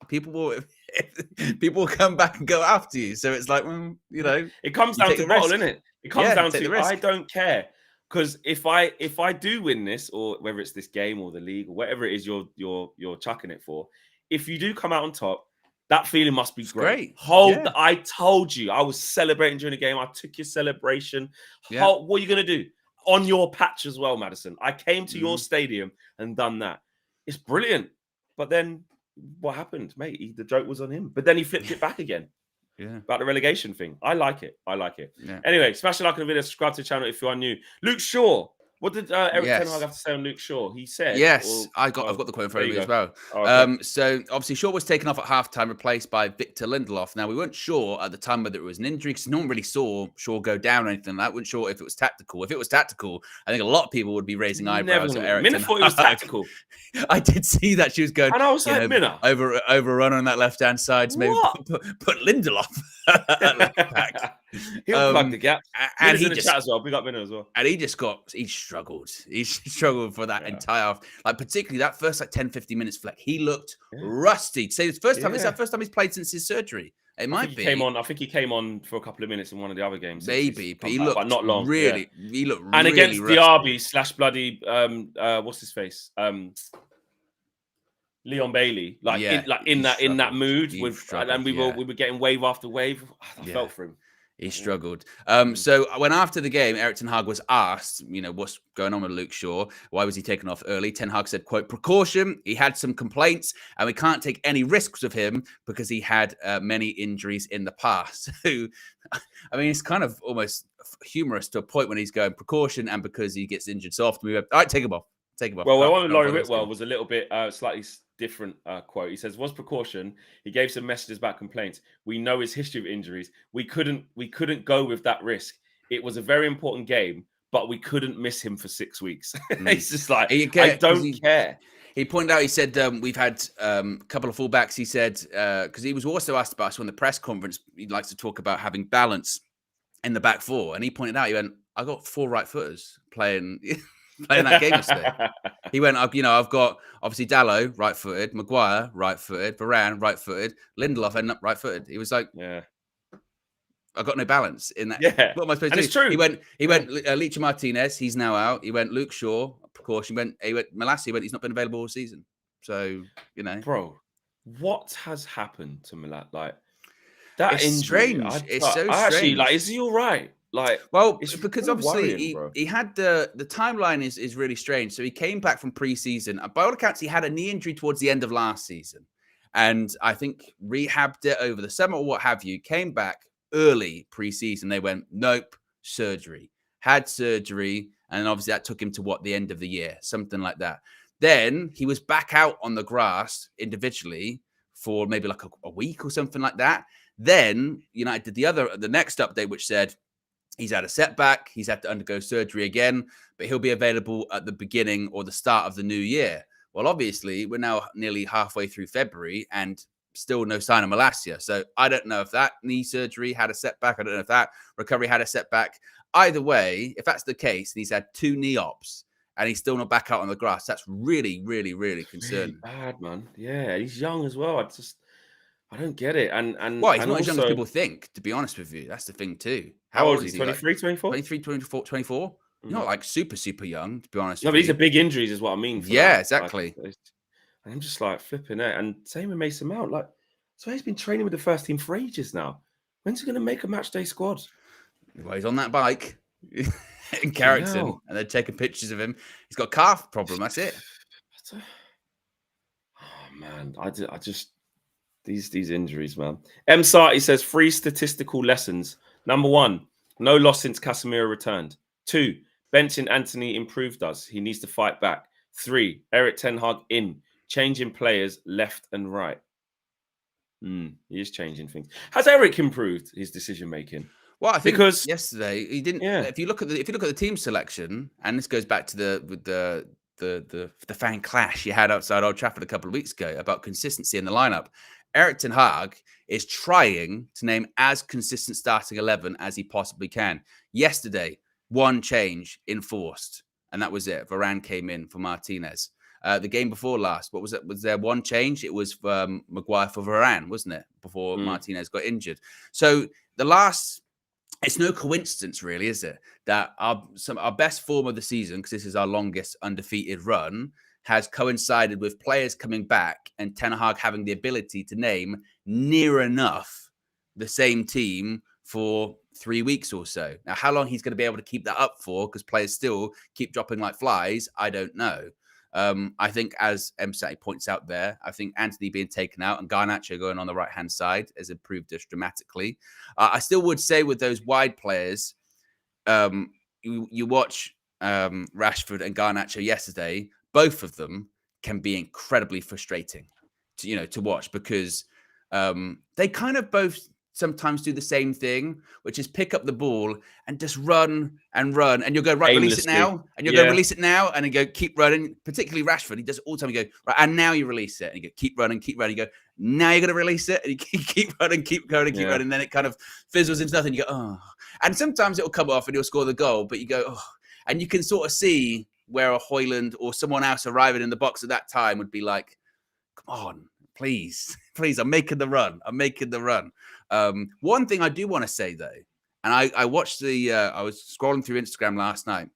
people will come back and go after you." So it's like, it comes down to bottle, isn't it? It comes down to I don't care. Because if I do win this, or whether it's this game or the league or whatever it is you're chucking it for, if you do come out on top, that feeling must be great. I told you I was celebrating during the game. I took your celebration. Yeah. What are you gonna do on your patch as well, Madison? I came to your stadium and done that. It's brilliant. But then what happened, mate? The joke was on him. But then he flipped it back again. Yeah, about the relegation thing. I like it. Yeah. Anyway, smash a like on the video, subscribe to the channel if you are new. Luke Shaw. What did Eric Ten Hag have to say on Luke Shaw? He said, I've got the quote in front of me as well. Oh, okay. So obviously Shaw was taken off at halftime, replaced by Victor Lindelof. Now we weren't sure at the time whether it was an injury, because no one really saw Shaw go down or anything like that. We weren't sure if it was tactical. If it was tactical, I think a lot of people would be raising eyebrows at Eric Ten Hag. Minna thought it was tactical. I did see that she was going, and I was like, Minna, overrun on that left hand side to maybe put Lindelof at left back. He'll plug the gap. And he in the chat as well. Big up Minna as well. And he struggled. He struggled for that entire, like particularly that first 10-15 minutes. Fleck, he looked rusty. To say it's first time. Is that first time he's played since his surgery? It might be. I think he came on for a couple of minutes in one of the other games. Maybe, but he looked but not long. Really, he looked. And really against rusty. Diaby / bloody what's his face? Leon Bailey, in that mood and we were getting wave after wave. I felt for him. He struggled. So when after the game, Eric Ten Hag was asked, what's going on with Luke Shaw? Why was he taken off early? Ten Hag said, quote, "Precaution. He had some complaints and we can't take any risks with him because he had many injuries in the past." So, I mean, it's kind of almost humorous to a point when he's going precaution and because he gets injured so often. We went, all right, take him off. Take him off. Well, Can't- one with can't Laurie follow this Whitwell game. was a little bit slightly different quote. He says, "Was precaution. He gave some messages about complaints. We know his history of injuries. We couldn't go with that risk. It was a very important game, but we couldn't miss him for 6 weeks." It's just like, I don't care. He pointed out, he said, we've had a couple of fullbacks. He said, because he was also asked about us on the press conference, he likes to talk about having balance in the back four. And he pointed out, he went, I got 4 right footers playing that game yesterday. He went, I've got obviously Dalot, right footed, Maguire, right footed, Varane, right footed, Lindelof, ended up right footed. He was like, Yeah. I got no balance in that. Yeah. What am I supposed And to do? it's true. He went, Licha Martinez, he's now out. He went Luke Shaw, precaution. He went Malassi, he's not been available all season. So, Bro, what has happened to Milan? Like, that it's injury, strange. It's so I actually, strange. like, is he all right? Like, well, it's because really obviously worrying, he had the timeline is really strange. So he came back from pre-season. By all accounts, he had a knee injury towards the end of last season. And I think rehabbed it over the summer or what have you, came back early pre-season. They went, nope, surgery. Had surgery. And obviously that took him to the end of the year, something like that. Then he was back out on the grass individually for maybe like a week or something like that. Then United did the next update, which said he's had a setback. He's had to undergo surgery again, but he'll be available at the beginning or the start of the new year. Well, obviously, we're now nearly halfway through February and still no sign of Malacia. So I don't know if that knee surgery had a setback. I don't know if that recovery had a setback. Either way, if that's the case, and he's had 2 knee ops and he's still not back out on the grass, that's really, really, really concerning. Really bad, man. Yeah, he's young as well. I don't get it. And well, he's not also, as young as people think, to be honest with you. That's the thing too. How old is he? 23, 24? 23, 24, 24? You're not like super, super young, to be honest. No, but these are big injuries is what I mean. Yeah, exactly. I'm just like flipping it. And same with Mason Mount. Like, so he's been training with the first team for ages now. When's he going to make a match day squad? Well, he's on that bike in Carrington, and they're taking pictures of him. He's got a calf problem. That's it. Oh man, I just these injuries, man. M. Sarti says 3 statistical lessons. Number 1, no loss since Casemiro returned. 2, benching Anthony improved us. He needs to fight back. 3, Eric Ten Hag in, changing players left and right. He is changing things. Has Eric improved his decision making? Well, I think because yesterday he didn't. Yeah. If you look at the team selection, and this goes back to the fan clash you had outside Old Trafford a couple of weeks ago about consistency in the lineup. Eric Ten Hag is trying to name as consistent starting 11 as he possibly can. Yesterday, 1 change enforced, and that was it. Varane came in for Martinez. The game before last, what was it? Was there 1 change? It was Maguire for Varane, wasn't it? Before Martinez got injured. So it's no coincidence, really, is it, that our best form of the season, because this is our longest undefeated run, has coincided with players coming back and Ten Hag having the ability to name near enough the same team for 3 weeks or so. Now, how long he's going to be able to keep that up for, because players still keep dropping like flies, I don't know. I think, as Sati points out there, I think Anthony being taken out and Garnacho going on the right-hand side has improved us dramatically. I still would say with those wide players, you watch Rashford and Garnacho yesterday, both of them can be incredibly frustrating to watch, because they kind of both sometimes do the same thing, which is pick up the ball and just run, and you'll go, right, release it now, and you'll go, release it now, and then go, keep running. Particularly Rashford, he does it all the time. You go, right, and now you release it, and you go, keep running. You go, now you're going to release it, and you keep running, keep going, keep running, and then it kind of fizzles into nothing. You go, oh. And sometimes it'll come off and he'll score the goal, but you go, oh. And you can sort of see where a Hojlund or someone else arriving in the box at that time would be like, come on, please, I'm making the run. One thing I do want to say, though, and I watched I was scrolling through Instagram last night,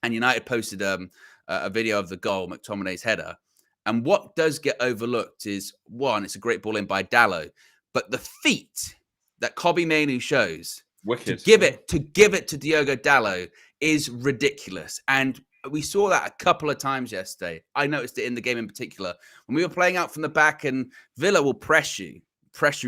and United posted a video of the goal, McTominay's header. And what does get overlooked is, 1, it's a great ball in by Dalot, but the feet that Kobbie Mainoo shows to give it to Diogo Dalot is ridiculous. And we saw that a couple of times yesterday. I noticed it in the game in particular. When we were playing out from the back, and Villa will press you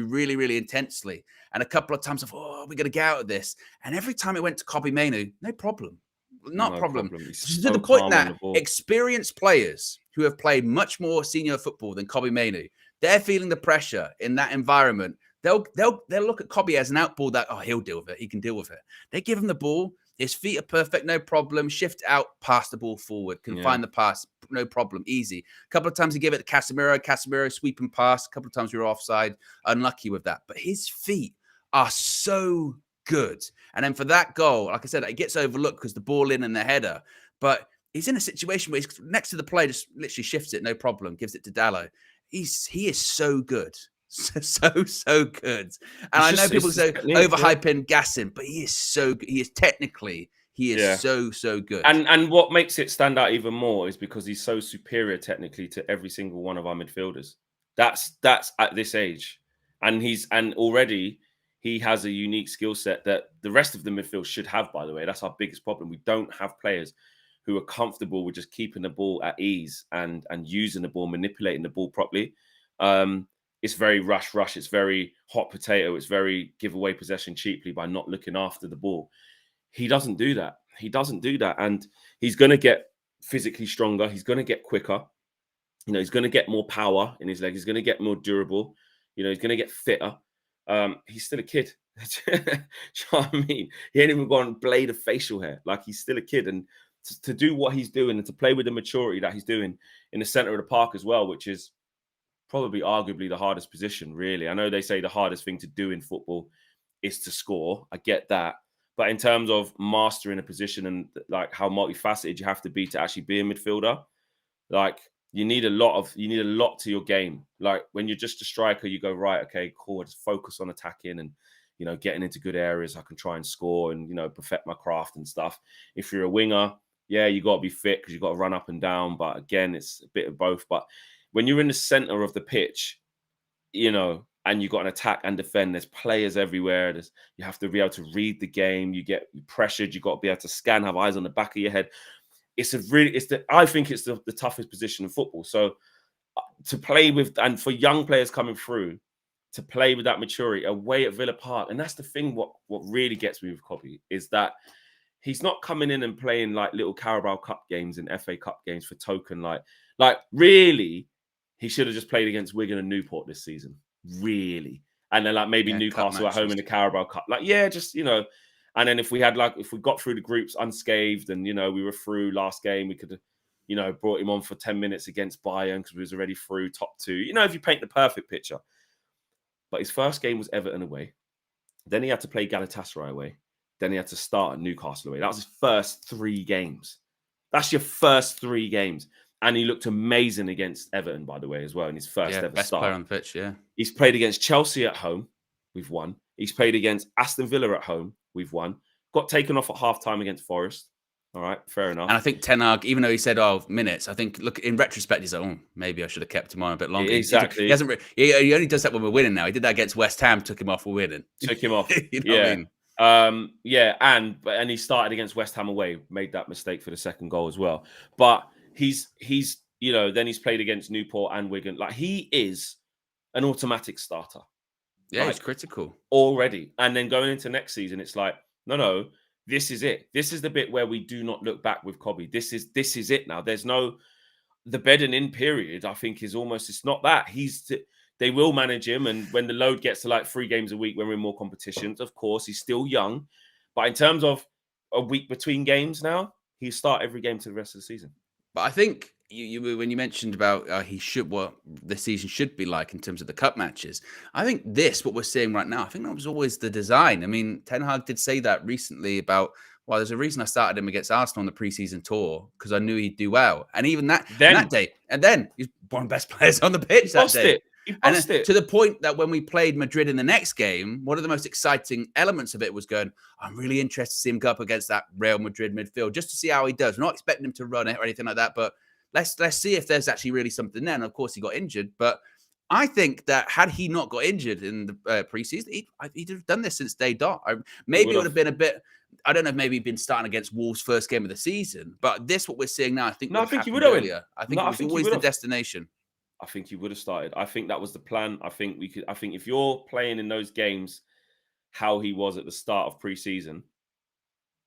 really, really intensely. And a couple of times we're going to get out of this. And every time it went to Kobbie Mainoo, no problem. Not No problem. He's To so the point calm on the that ball. experienced players who have played much more senior football than Kobbie Mainoo, they're feeling the pressure in that environment. They'll look at Kobbie as an outball that, oh, he'll deal with it. He can deal with it. They give him the ball. His feet are perfect, no problem. Shift out, pass the ball forward. Can find the pass, no problem, easy. A couple of times he gave it to Casemiro sweeping pass. A couple of times we were offside, unlucky with that. But his feet are so good. And then for that goal, like I said, it gets overlooked because the ball in and the header. But he's in a situation where he's next to the play, just literally shifts it, no problem, gives it to Dallo. He is so good. So good. And I know people say overhyping, gassing, but he is so good. He is technically, so good. And what makes it stand out even more is because he's so superior technically to every single one of our midfielders. That's at this age. And already he has a unique skill set that the rest of the midfield should have, by the way. That's our biggest problem. We don't have players who are comfortable with just keeping the ball at ease and using the ball, manipulating the ball properly. It's very rush. It's very hot potato. It's very give away possession cheaply by not looking after the ball. He doesn't do that. And he's going to get physically stronger. He's going to get quicker. He's going to get more power in his leg. He's going to get more durable. He's going to get fitter. He's still a kid. Do you know what I mean? He ain't even gone blade of facial hair. Like, he's still a kid. And to do what he's doing and to play with the maturity that he's doing in the center of the park as well, which is probably arguably the hardest position, really. I know they say the hardest thing to do in football is to score. I get that. But in terms of mastering a position and like how multifaceted you have to be to actually be a midfielder, like you need a lot to your game. Like when you're just a striker, you go, right, okay, cool, just focus on attacking and, getting into good areas. I can try and score and, perfect my craft and stuff. If you're a winger, yeah, you got to be fit because you got to run up and down. But again, it's a bit of both. But when you're in the center of the pitch, and you've got an attack and defend, there's players everywhere. You have to be able to read the game. You get pressured. You've got to be able to scan, have eyes on the back of your head. I think it's the toughest position in football. So to play with, and for young players coming through, to play with that maturity away at Villa Park. And that's the thing, what really gets me with Kobbie is that he's not coming in and playing like little Carabao Cup games and FA Cup games for token. Like really, he should have just played against Wigan and Newport this season. Really. And then like maybe Newcastle at home in the Carabao Cup. Like, and then if we got through the groups unscathed and, we were through last game, we could have, brought him on for 10 minutes against Bayern because we was already through top two. If you paint the perfect picture. But his first game was Everton away. Then he had to play Galatasaray away. Then he had to start at Newcastle away. That was his first 3 games. That's your first 3 games. And he looked amazing against Everton, by the way, as well, in his first ever best start. player on the pitch, yeah. He's played against Chelsea at home. We've won. He's played against Aston Villa at home. We've won. Got taken off at half-time against Forest. All right, fair enough. And I think Ten Hag, even though he said, minutes, I think, look, in retrospect, he's like, maybe I should have kept him on a bit longer. Exactly. He hasn't. He only does that when we're winning now. He did that against West Ham, took him off, we're winning. Took him off. You know what I mean? And he started against West Ham away, made that mistake for the second goal as well. But he's then he's played against Newport and Wigan. Like, he is an automatic starter. Yeah, he's critical already. And then going into next season, it's like, no, this is it. This is the bit where we do not look back with Kobbie. This is it now. There's the bedding in period, I think, is almost, it's not that. They will manage him. And when the load gets to like 3 games a week, when we're in more competitions, of course, he's still young. But in terms of a week between games now, he'll start every game to the rest of the season. But I think you when you mentioned about what the season should be like in terms of the cup matches, I think what we're seeing right now, I think that was always the design. I mean, Ten Hag did say that recently about, there's a reason I started him against Arsenal on the preseason tour because I knew he'd do well. And even that day, and then he's one of the best players on the pitch that day. To the point that when we played Madrid in the next game, one of the most exciting elements of it was going, I'm really interested to see him go up against that Real Madrid midfield just to see how he does. We're not expecting him to run it or anything like that, but let's see if there's actually really something there. And of course, he got injured. But I think that had he not got injured in the preseason, he'd have done this since day dot. Maybe it would have been a bit. I don't know if maybe he'd been starting against Wolves' first game of the season, but what we're seeing now, I think. No, I think he would have. I think it was always the destination. I think he would have started. I think that was the plan. I think if you're playing in those games, how he was at the start of preseason,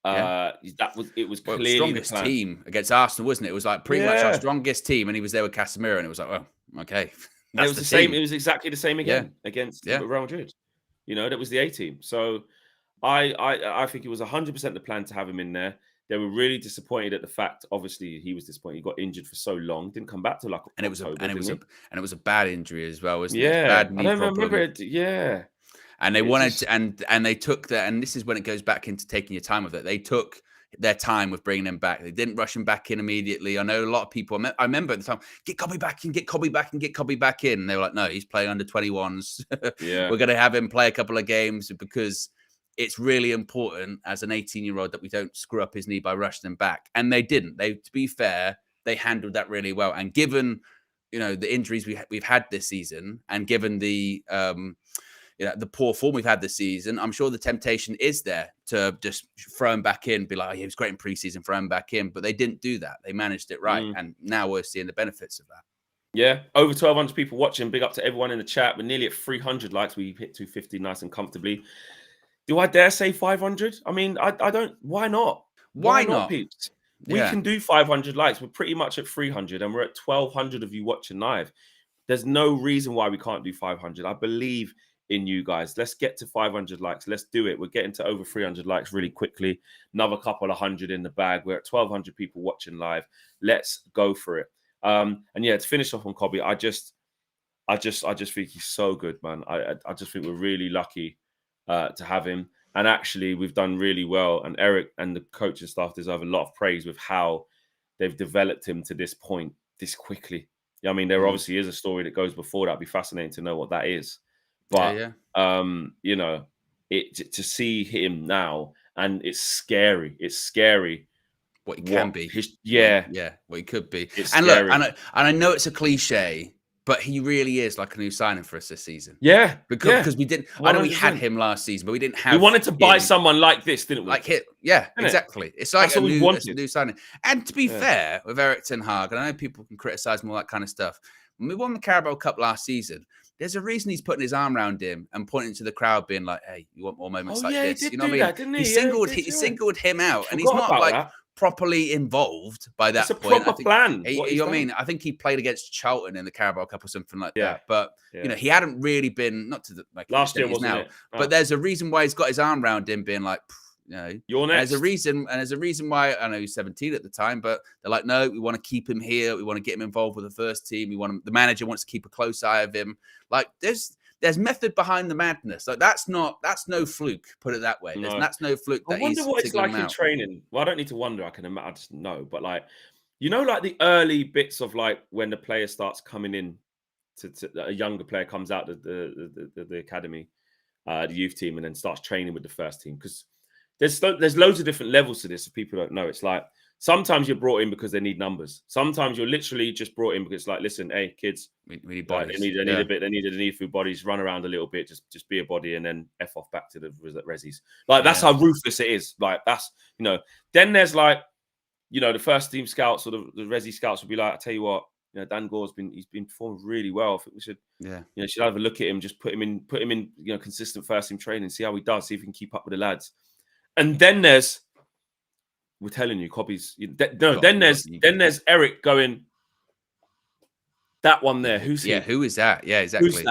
That was it. Was Well, clearly strongest the plan. team against Arsenal, wasn't it? It was like pretty much our strongest team, and he was there with Casemiro, and it was like, well, okay. And it was the same. It was exactly the same again against Real Madrid. You know, that was the A team. So I think it was 100% the plan to have him in there. They were really disappointed at the fact. Obviously, he was disappointed. He got injured for so long, didn't come back to like October, it was a bad injury as well, wasn't it? Yeah, Bad knee I don't problem. remember it. Yeah, and they wanted to, and they took that, and this is when it goes back into taking your time with it. They took their time with bringing him back. They didn't rush him back in immediately. I know a lot of people. I remember at the time, get Kobbie back in, get Kobbie back, and get Kobbie back in. And they were like, no, he's playing under 21s. We're going to have him play a couple of games because it's really important as an 18-year-old that we don't screw up his knee by rushing him back. And they didn't. To be fair, they handled that really well. And given, the injuries we've had this season, and given the the poor form we've had this season, I'm sure the temptation is there to just throw him back in, be like, he was great in preseason, throw him back in. But they didn't do that. They managed it right. And now we're seeing the benefits of that. Yeah, over 1,200 people watching. Big up to everyone in the chat. We're nearly at 300 likes. We hit 250 nice and comfortably. Do I dare say 500? I mean, I don't. Why not? Why not? Peeps? We can do 500 likes. We're pretty much at 300, and we're at 1,200 of you watching live. There's no reason why we can't do 500. I believe in you guys. Let's get to 500 likes. Let's do it. We're getting to over 300 likes really quickly. Another couple of hundred in the bag. We're at 1,200 people watching live. Let's go for it. And yeah, to finish off on Kobbie, I just think he's so good, man. I just think we're really lucky to have him. And actually, we've done really well. And Eric and the coaching staff deserve a lot of praise with how they've developed him to this point this quickly. I mean, there obviously is a story that goes before that. It'd be fascinating to know what that is. But to see him now, and it's scary. It's scary what he can be. What he could be. It's and scary. Look, and I know it's a cliche, but he really is like a new signing for us this season. Yeah, because we didn't. 100%. I know we had him last season, but we didn't have. We wanted to buy someone like this, didn't we? Like him. Yeah, exactly. It's like a new signing. And to be fair, with Erik ten Hag, and I know people can criticize him, all that kind of stuff. When we won the Carabao Cup last season, there's a reason he's putting his arm around him and pointing to the crowd, being like, "Hey, you want more moments like this?" You know what I mean? He singled him out, and he's not like properly involved by that point. It's a proper plan. You know what I mean? I think he played against Charlton in the Carabao Cup or something like that. But he hadn't really been, not to the last year wasn't it? But there's a reason why he's got his arm around him, being like, you're next. There's a reason why. I know he's 17 at the time, but they're like, no, we want to keep him here. We want to get him involved with the first team. The manager wants to keep a close eye of him. Like there's method behind the madness. Like that's no fluke. Put it that way. No. That's no fluke. I wonder what it's like in training. Well, I don't need to wonder. I just know. But like, like the early bits of like when the player starts coming in, to a younger player comes out of the academy, the youth team, and then starts training with the first team. Because there's loads of different levels to this. If people don't know, it's like sometimes you're brought in because they need numbers. Sometimes you're literally just brought in because it's like, listen, hey kids, we need bodies. They need a bit. They need food bodies. Run around a little bit. Just be a body, and then f off back to the resis. Like that's how ruthless it is. Like that's Then there's like the first team scouts or the resi scouts will be like, I tell you what, Dan Gore's been performing really well. I think we should should have a look at him. Just put him in consistent first team training. See how he does. See if he can keep up with the lads. And then we're telling you, Kobbie's. Then there's Eric going. That one there. Who's he? Yeah, who is that? Yeah, exactly.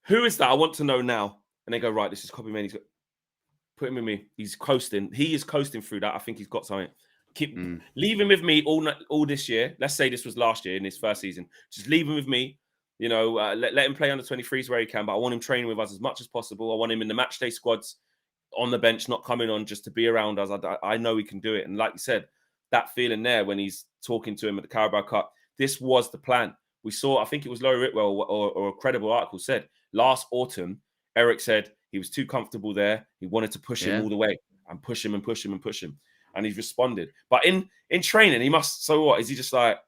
Who is that? I want to know now. And they go, right, this is Kobbie Mainoo. Put him with me. He's coasting. He is coasting through that. I think he's got something. Leave him with me all this year. Let's say this was last year in his first season. Just leave him with me. Let him play under 23s where he can. But I want him training with us as much as possible. I want him in the match day squads. On the bench, not coming on just to be around us. I know he can do it. And like you said, that feeling there when he's talking to him at the Carabao Cup, this was the plan. We saw, I think it was Laurie Ritwell or a credible article said, last autumn, Eric said he was too comfortable there. He wanted to push him all the way and push him and push him and push him. And he's responded. But in training, he must, so what? Is he just like,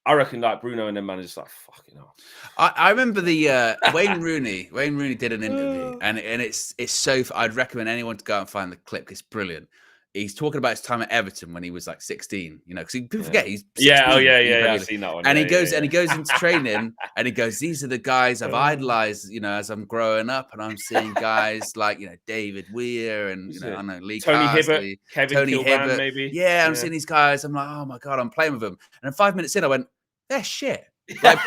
I reckon like Bruno and them man are just like, fucking hell. I remember the Wayne Rooney did an interview and it's so, I'd recommend anyone to go out and find the clip. It's brilliant. he's talking about his time at Everton when he was like 16, you know, because people forget he's 16. Yeah. I've seen that one. And he goes into training and he goes, these are the guys I've idolized, you know, as I'm growing up, and I'm seeing guys like, you know, David Weir and, you know, I don't know, Lee Tony Carsley, Hibbert, Tony Kilban, Hibbert. maybe. Yeah, I'm seeing these guys. I'm like, oh my God, I'm playing with them. And then 5 minutes in, I went, they're shit. Like,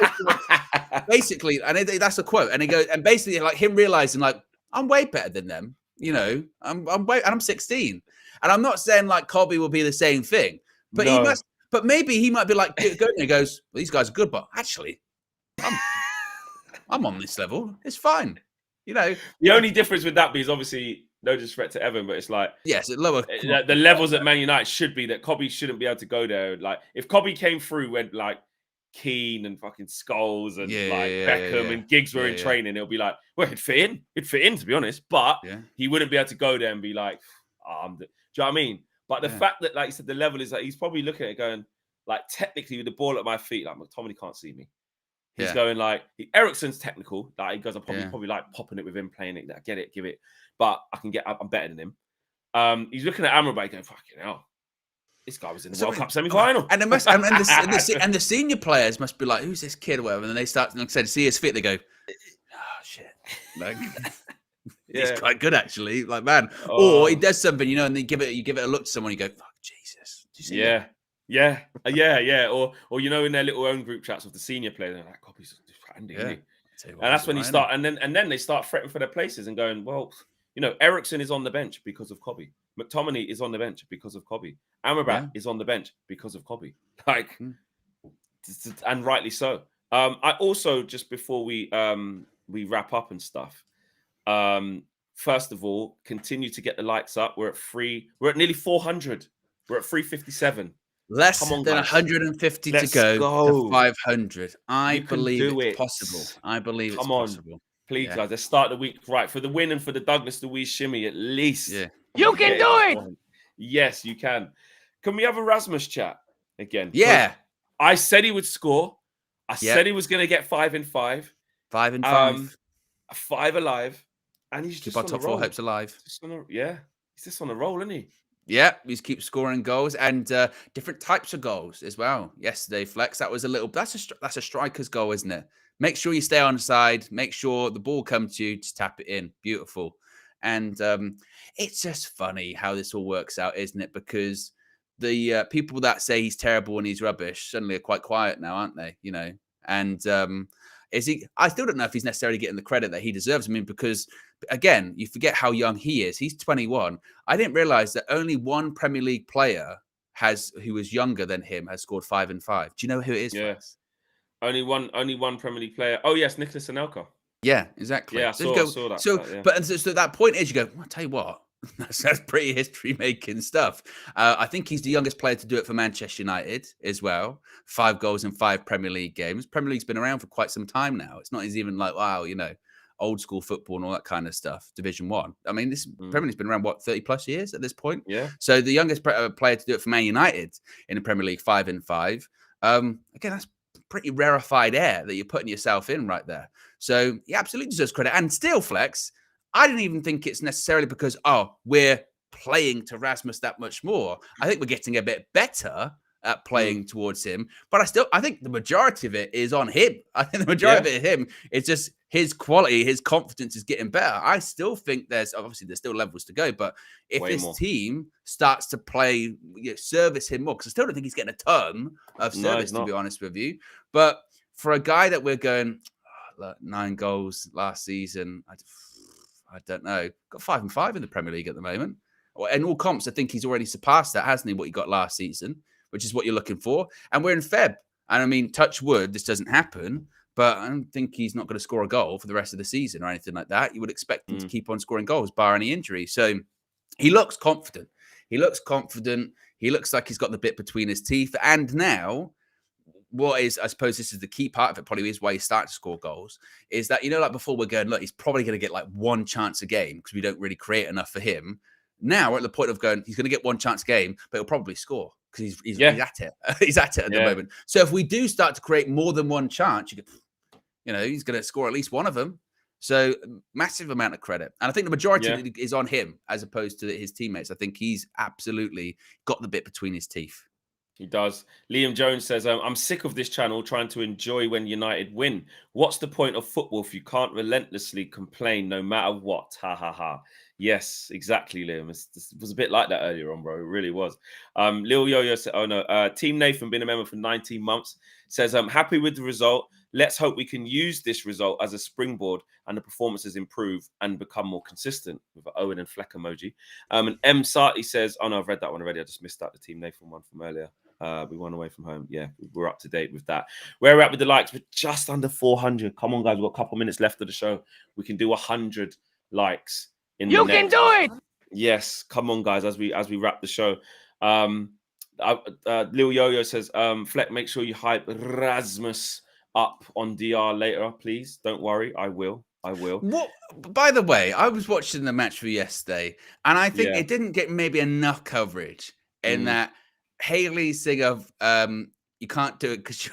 basically, and that's a quote. And he goes, and basically, like him realizing, like, I'm way better than them. You know, I'm 16, and I'm not saying like Kobbie will be the same thing, but he must. But maybe he might be like going and he goes, well, these guys are good, but actually, I'm on this level. It's fine. You know, the only difference with that is obviously no disrespect to Evan, but it's like yes, lower the levels at Man United should be that Kobbie shouldn't be able to go there. Like if Kobbie came through when like Keane and fucking Scholes and Beckham and Giggs were in training, it'll be like, well, he'd fit in to be honest, but he wouldn't be able to go there and be like, do you know what I mean? But the fact that, like you said, the level is like, he's probably looking at it going, like, technically with the ball at my feet, like McTominay can't see me. He's going like, Eriksen's technical, like he goes, I'm probably like popping it with him, playing it, like, get it, give it, but I'm better than him. He's looking at Amrabat going, fucking hell. This guy was in the World Cup semi-final. And the senior players must be like, who's this kid or whatever? And then they start, like I said, see his fit, they go, oh, shit. Like, he's quite good, actually. Like, man. Or he does something, you know, and then you give it a look to someone, you go, fuck, Jesus. Did you see that? Yeah. Or, you know, in their little own group chats with the senior players, they're like, Kobbie's handy, isn't he? And that's when you start, and then they start fretting for their places and going, well, you know, Eriksen is on the bench because of Kobbie. McTominay is on the bench because of Kobbie. Amrabat is on the bench because of Kobbie. Like, and rightly so. I also, just before we wrap up and stuff, first of all, continue to get the likes up. We're at nearly 400. We're at 357. Less than 150 to go to 500. I believe it's possible. I believe it's possible. Please, guys, let's start the week right for the win and for the Douglas Luiz shimmy at least. Yeah. You can do it. Yes, you can. Can we have a Rasmus chat again? Yeah. I said he would score. I said he was going to get 5 and 5. 5 and 5. 5 alive. And he's just keep our top 4 hopes alive. He's just on a roll, isn't he? Yeah, he keeps scoring goals and different types of goals as well. Yesterday, Flex, that was a little. That's a striker's goal, isn't it? Make sure you stay on side. Make sure the ball comes to you. Just tap it in. Beautiful. And it's just funny how this all works out, isn't it? Because the people that say he's terrible and he's rubbish suddenly are quite quiet now, aren't they? You know, and is he? I still don't know if he's necessarily getting the credit that he deserves. I mean, because again, you forget how young he is. He's 21. I didn't realize that only one Premier League player who was younger than him has scored 5 and 5. Do you know who it is? Yes. Only one Premier League player. Oh yes, Nicholas Anelka. Yeah, exactly. Yeah, I saw that. So, yeah. But so that point is, you go, I'll tell you what, that's pretty history-making stuff. I think he's the youngest player to do it for Manchester United as well. 5 goals in 5 Premier League games. Premier League's been around for quite some time now. It's not even like, wow, you know, old school football and all that kind of stuff. Division 1. I mean, this Premier League's been around, 30 plus years at this point? Yeah. So the youngest player to do it for Man United in the Premier League, 5 and 5. Again, that's pretty rarefied air that you're putting yourself in right there. So he absolutely deserves credit. And still, Flex, I didn't even think it's necessarily because, we're playing to Rasmus that much more. I think we're getting a bit better at playing towards him. But I think the majority of it is on him. I think the majority of it is him. It's just his quality, his confidence is getting better. I still think there's still levels to go. But if this team starts to play, service him more, because I still don't think he's getting a ton of service, to be honest with you. But for a guy that we're going, 9 goals last season, I don't know. Got 5 and 5 in the Premier League at the moment. In all comps, I think he's already surpassed that, hasn't he, what he got last season, which is what you're looking for. And we're in Feb. And I mean, touch wood, this doesn't happen, but I don't think he's not going to score a goal for the rest of the season or anything like that. You would expect him to keep on scoring goals, bar any injury. So he looks confident. He looks like he's got the bit between his teeth. And now, I suppose this is the key part of it, probably is why he's starting to score goals, is that, like before we're going, look, he's probably going to get like 1 chance a game because we don't really create enough for him. Now we're at the point of going, he's going to get 1 chance a game, but he'll probably score because he's at it. He's at it at the moment. So if we do start to create more than 1 chance, he's going to score at least one of them. So massive amount of credit. And I think the majority is on him as opposed to his teammates. I think he's absolutely got the bit between his teeth. He does. Liam Jones says, I'm sick of this channel trying to enjoy when United win. What's the point of football if you can't relentlessly complain no matter what? Ha, ha, ha. Yes, exactly, Liam. It was a bit like that earlier on, bro. It really was. Lil Yo-Yo said, Team Nathan, been a member for 19 months, says, I'm happy with the result. Let's hope we can use this result as a springboard and the performances improve and become more consistent, with an Owen and Fleck emoji. And M. Sati says, oh no, I've read that one already. I just missed out the Team Nathan one from earlier. We won away from home. Yeah, we're up to date with that. Where we're at with the likes, we're just under 400. Come on, guys, we've got a couple minutes left of the show. We can do 100 likes in the next. You can do it. Yes, come on, guys, as we wrap the show. Lil Yo-Yo says, Fleck, make sure you hype Rasmus up on DR later, please. Don't worry, I will. What? By the way, I was watching the match for yesterday, and I think it didn't get maybe enough coverage in that Hayley sing of you can't do it because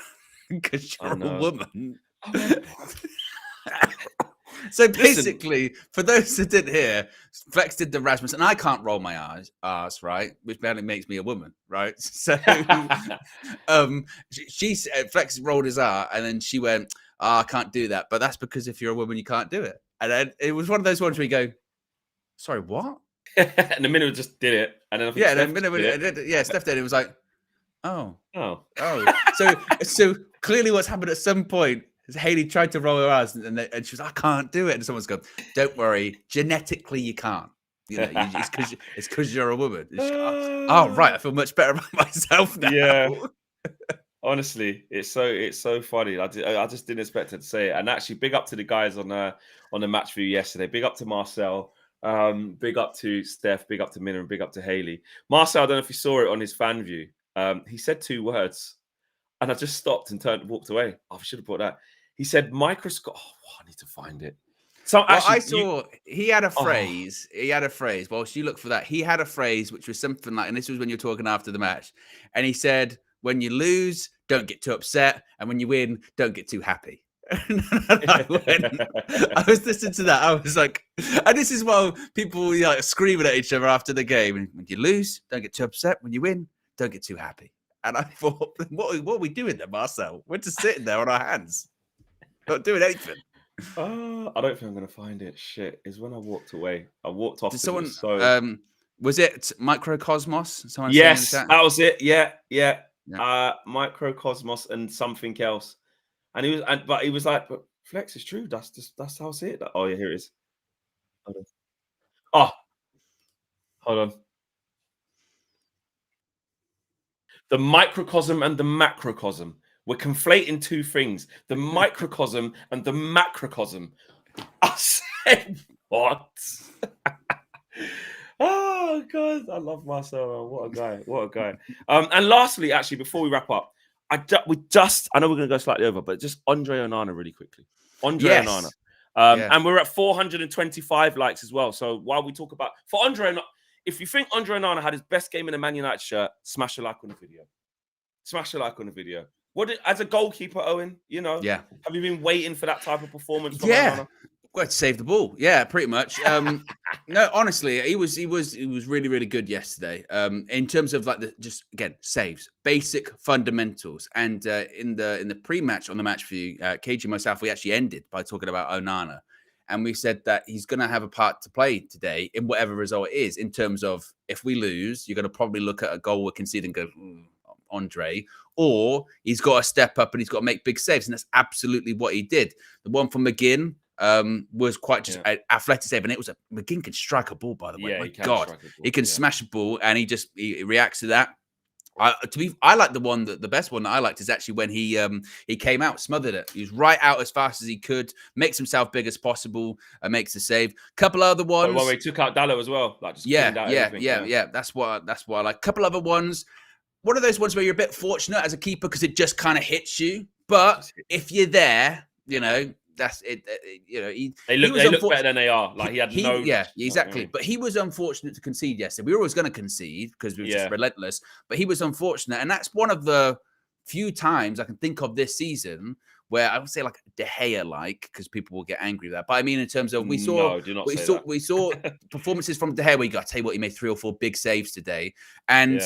you're a woman. So basically, for those that didn't hear, Flex did the Rasmus, and I can't roll my ass, right? Which barely makes me a woman, right? So Flex rolled his R, and then she went, I can't do that. But that's because if you're a woman, you can't do it. And then it was one of those ones where you go, sorry, what? And the minute just did it. And then I think Steph did it. It was like, oh. So clearly what's happened at some point is Hayley tried to roll her eyes and she was, I can't do it. And someone's gone, don't worry, genetically you can't. You know, it's because you're a woman. Oh, right. I feel much better about myself now. Yeah. Honestly, it's so funny. I just didn't expect her to say it. And actually, big up to the guys on the match view yesterday. Big up to Marcel. Big up to Steph. Big up to Minna, and big up to Hayley. Marcel, I don't know if you saw it on his fan view. He said 2 words, and I just stopped and walked away. Oh, I should have put that. He said microscope. Oh, I need to find it. So actually, I saw he had a phrase. He had a phrase. Well, you look for that. He had a phrase which was something like, and this was when you're talking after the match, and he said, when you lose, don't get too upset. And when you win, don't get too happy. And I was listening to that. I was like, and this is while people like screaming at each other after the game. When you lose, don't get too upset. When you win, don't get too happy. And I thought, what are we doing there, Marcel? We're just sitting there on our hands, not doing anything. I don't think I'm going to find it. Shit, is when I walked away. I walked off. Did someone, was it Microcosmos? Someone yes, that was it. Yeah. Microcosmos and something else, and he was like, but Flex is true. That's how I see it. Oh yeah, here it is. Hold on. The microcosm and the macrocosm. We're conflating 2 things: the microcosm and the macrocosm. I said what? Oh God, I love Marcel. What a guy! And lastly, actually, before we wrap up, I know we're going to go slightly over, but just Andre Onana really quickly. Onana, and we're at 425 likes as well. So while we talk about for Andre, if you think Andre Onana had his best game in a Man United shirt, smash a like on the video. Smash a like on the video. As a goalkeeper, Owen, have you been waiting for that type of performance from Onana? Well, to save the ball, pretty much. No, honestly, he was really, really good yesterday. In terms of like saves, basic fundamentals, and in the pre-match on the match view, KG and myself, we actually ended by talking about Onana, and we said that he's going to have a part to play today in whatever result it is. In terms of if we lose, you're going to probably look at a goal we concede and go, Andre, or he's got to step up and he's got to make big saves, and that's absolutely what he did. The one from McGinn was quite just an athletic save, and it was McGinn can strike a ball, by the way. My God, he can smash a ball, and he reacts to that. I like the best one that I liked is actually when he came out, smothered it. He was right out as fast as he could, makes himself big as possible, and makes the save. Couple other ones. Well, he took out Dallo as well. Like just That's what I like. Couple other ones. One of those ones where you're a bit fortunate as a keeper because it just kind of hits you. But if you're there, that's it. They look better than they are. Like exactly. But he was unfortunate to concede yesterday. We were always going to concede because we were just relentless. But he was unfortunate, and that's one of the few times I can think of this season where I would say like De Gea-like, because people will get angry with that. But I mean, in terms of we saw performances from De Gea where you got to tell you what, he made 3 or 4 big saves today, and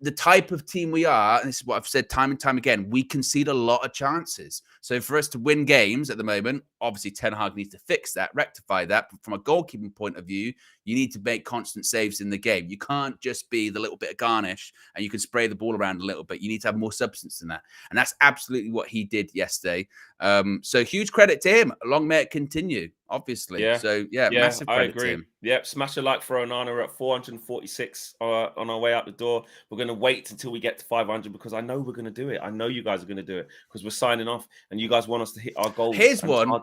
the type of team we are, and this is what I've said time and time again, we concede a lot of chances. So for us to win games at the moment, obviously Ten Hag needs to fix that, rectify that. But from a goalkeeping point of view, you need to make constant saves in the game. You can't just be the little bit of garnish and you can spray the ball around a little bit. You need to have more substance than that. And that's absolutely what he did yesterday. So huge credit to him. Long may it continue, obviously. So massive credit to him. Yep, smash a like for Onana. We're at 446 on our way out the door. We're going to wait until we get to 500 because I know we're going to do it. I know you guys are going to do it because we're signing off and you guys want us to hit our goals. Here's one.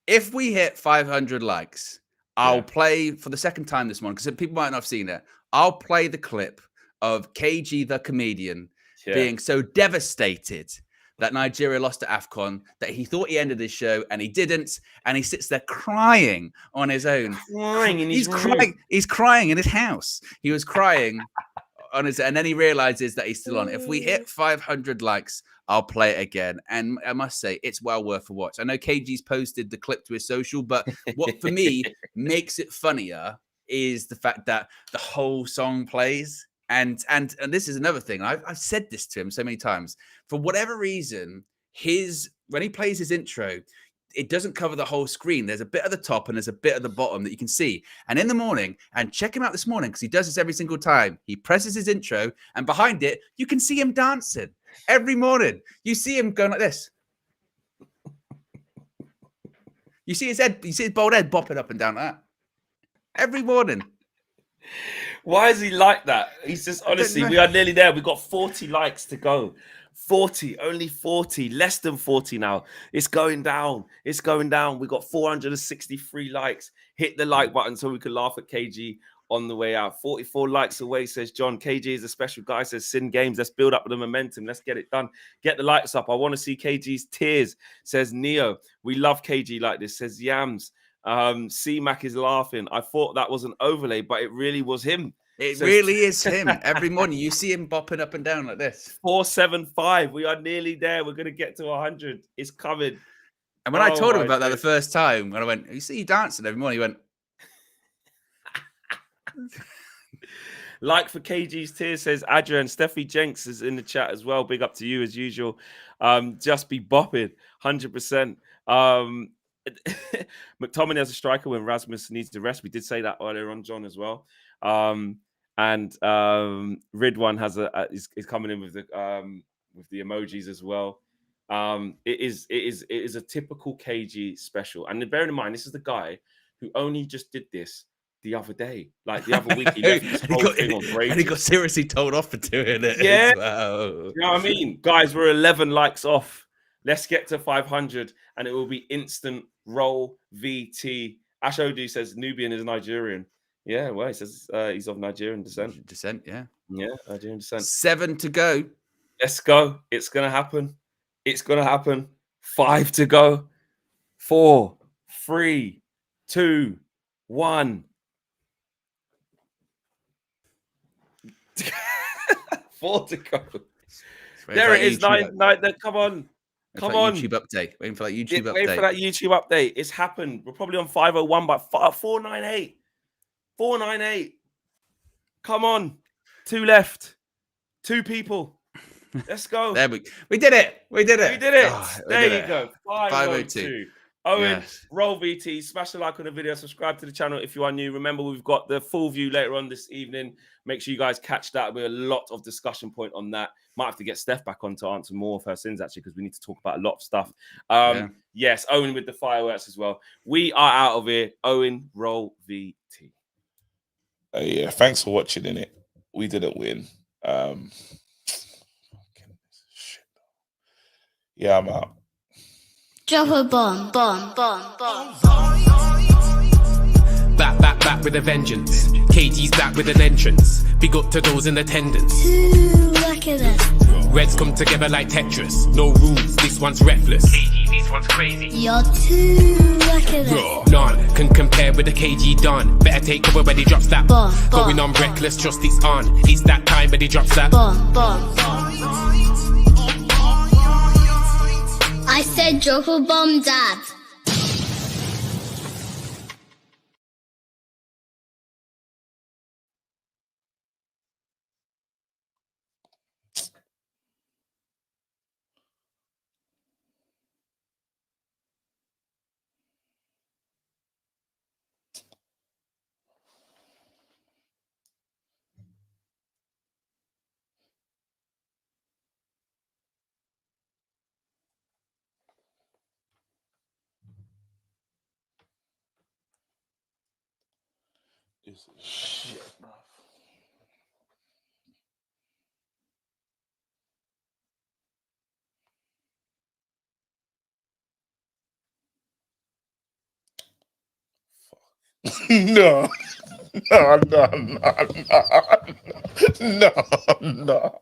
If we hit 500 likes, I'll play for the second time this morning because people might not have seen it. I'll play the clip of KG the comedian being so devastated that Nigeria lost to AFCON that he thought he ended his show and he didn't, and he sits there crying on his own. He's crying in his house. He was crying on his, and then he realizes that he's still on. If we hit 500 likes, I'll play it again. And I must say, it's well worth a watch. I know KG's posted the clip to his social, but what for me makes it funnier is the fact that the whole song plays. And this is another thing. I've said this to him so many times. For whatever reason, when he plays his intro, it doesn't cover the whole screen. There's a bit at the top and there's a bit at the bottom that you can see. And in the morning, and check him out this morning because he does this every single time. He presses his intro, and behind it, you can see him dancing every morning. You see him going like this. You see his head. You see his bald head bopping up and down like that every morning. Why is he like that? He's just, honestly, we are nearly there. We've got 40 likes to go. 40, only 40, less than 40 now. It's going down. It's going down. We got 463 likes. Hit the like button so we can laugh at KG on the way out. 44 likes away, says John. KG is a special guy, says Sin Games. Let's build up the momentum. Let's get it done. Get the likes up. I want to see KG's tears, says Neo. We love KG like this, says Yams. C-Mac is laughing. I thought that was an overlay, but it really was him. It really is him. Every morning you see him bopping up and down like this. 475. We are nearly there. We're going to get to 100. It's coming. And when I told him about that the first time, when I went, you see you dancing every morning, he went. Like for KG's tears, says Adrian. Steffi Jenks is in the chat as well. Big up to you as usual. Just be bopping. 100%. McTominay as a striker when Rasmus needs to rest. We did say that earlier on, John, as well. And Ridwan has is coming in with the emojis as well. It is a typical KG special. And bearing in mind, this is the guy who only just did this the other day, like the other week. He left his whole thing on break. And he got seriously told off for doing it. Yeah, well. You know what I mean, guys. We're 11 likes off. Let's get to 500, and it will be instant roll VT. Ash Odu says Nubian is Nigerian. Yeah, well, he says he's of Nigerian descent. Yeah, Nigerian descent. 7 to go. Let's go. It's gonna happen. It's gonna happen. 5 to go. 4, 3, 2, 1. 4 to go. There it is. 9. Come on. Come on. YouTube update. Waiting for that YouTube update. Wait for that YouTube update. It's happened. We're probably on 501, but 498. 498. Come on. 2 left. 2 people. Let's go. There we did it. We did it. There you go. 502. Owen, roll VT. Smash the like on the video. Subscribe to the channel if you are new. Remember, we've got the full view later on this evening. Make sure you guys catch that. There'll be a lot of discussion point on that. Might have to get Steph back on to answer more of her sins, actually, because we need to talk about a lot of stuff. Yes, Owen with the fireworks as well. We are out of here. Owen, roll VT. Yeah, thanks for watching, innit? We didn't win. Yeah, I'm out. Drop a bomb, bomb, bomb, bomb. Back with a vengeance. KG's back with an entrance. Big up to those in attendance. Look at this. Reds come together like Tetris. No rules, this one's reckless. KG, this one's crazy. You're too lucky this. None can compare with the KG done. Better take cover when he drops that. Bomb, Going on reckless, trust it's on. It's that time when he drops that. Bomb, bomb, bomb. said drop a bomb, Dad. This is shit, bro. No. No, no, no, no. No, no.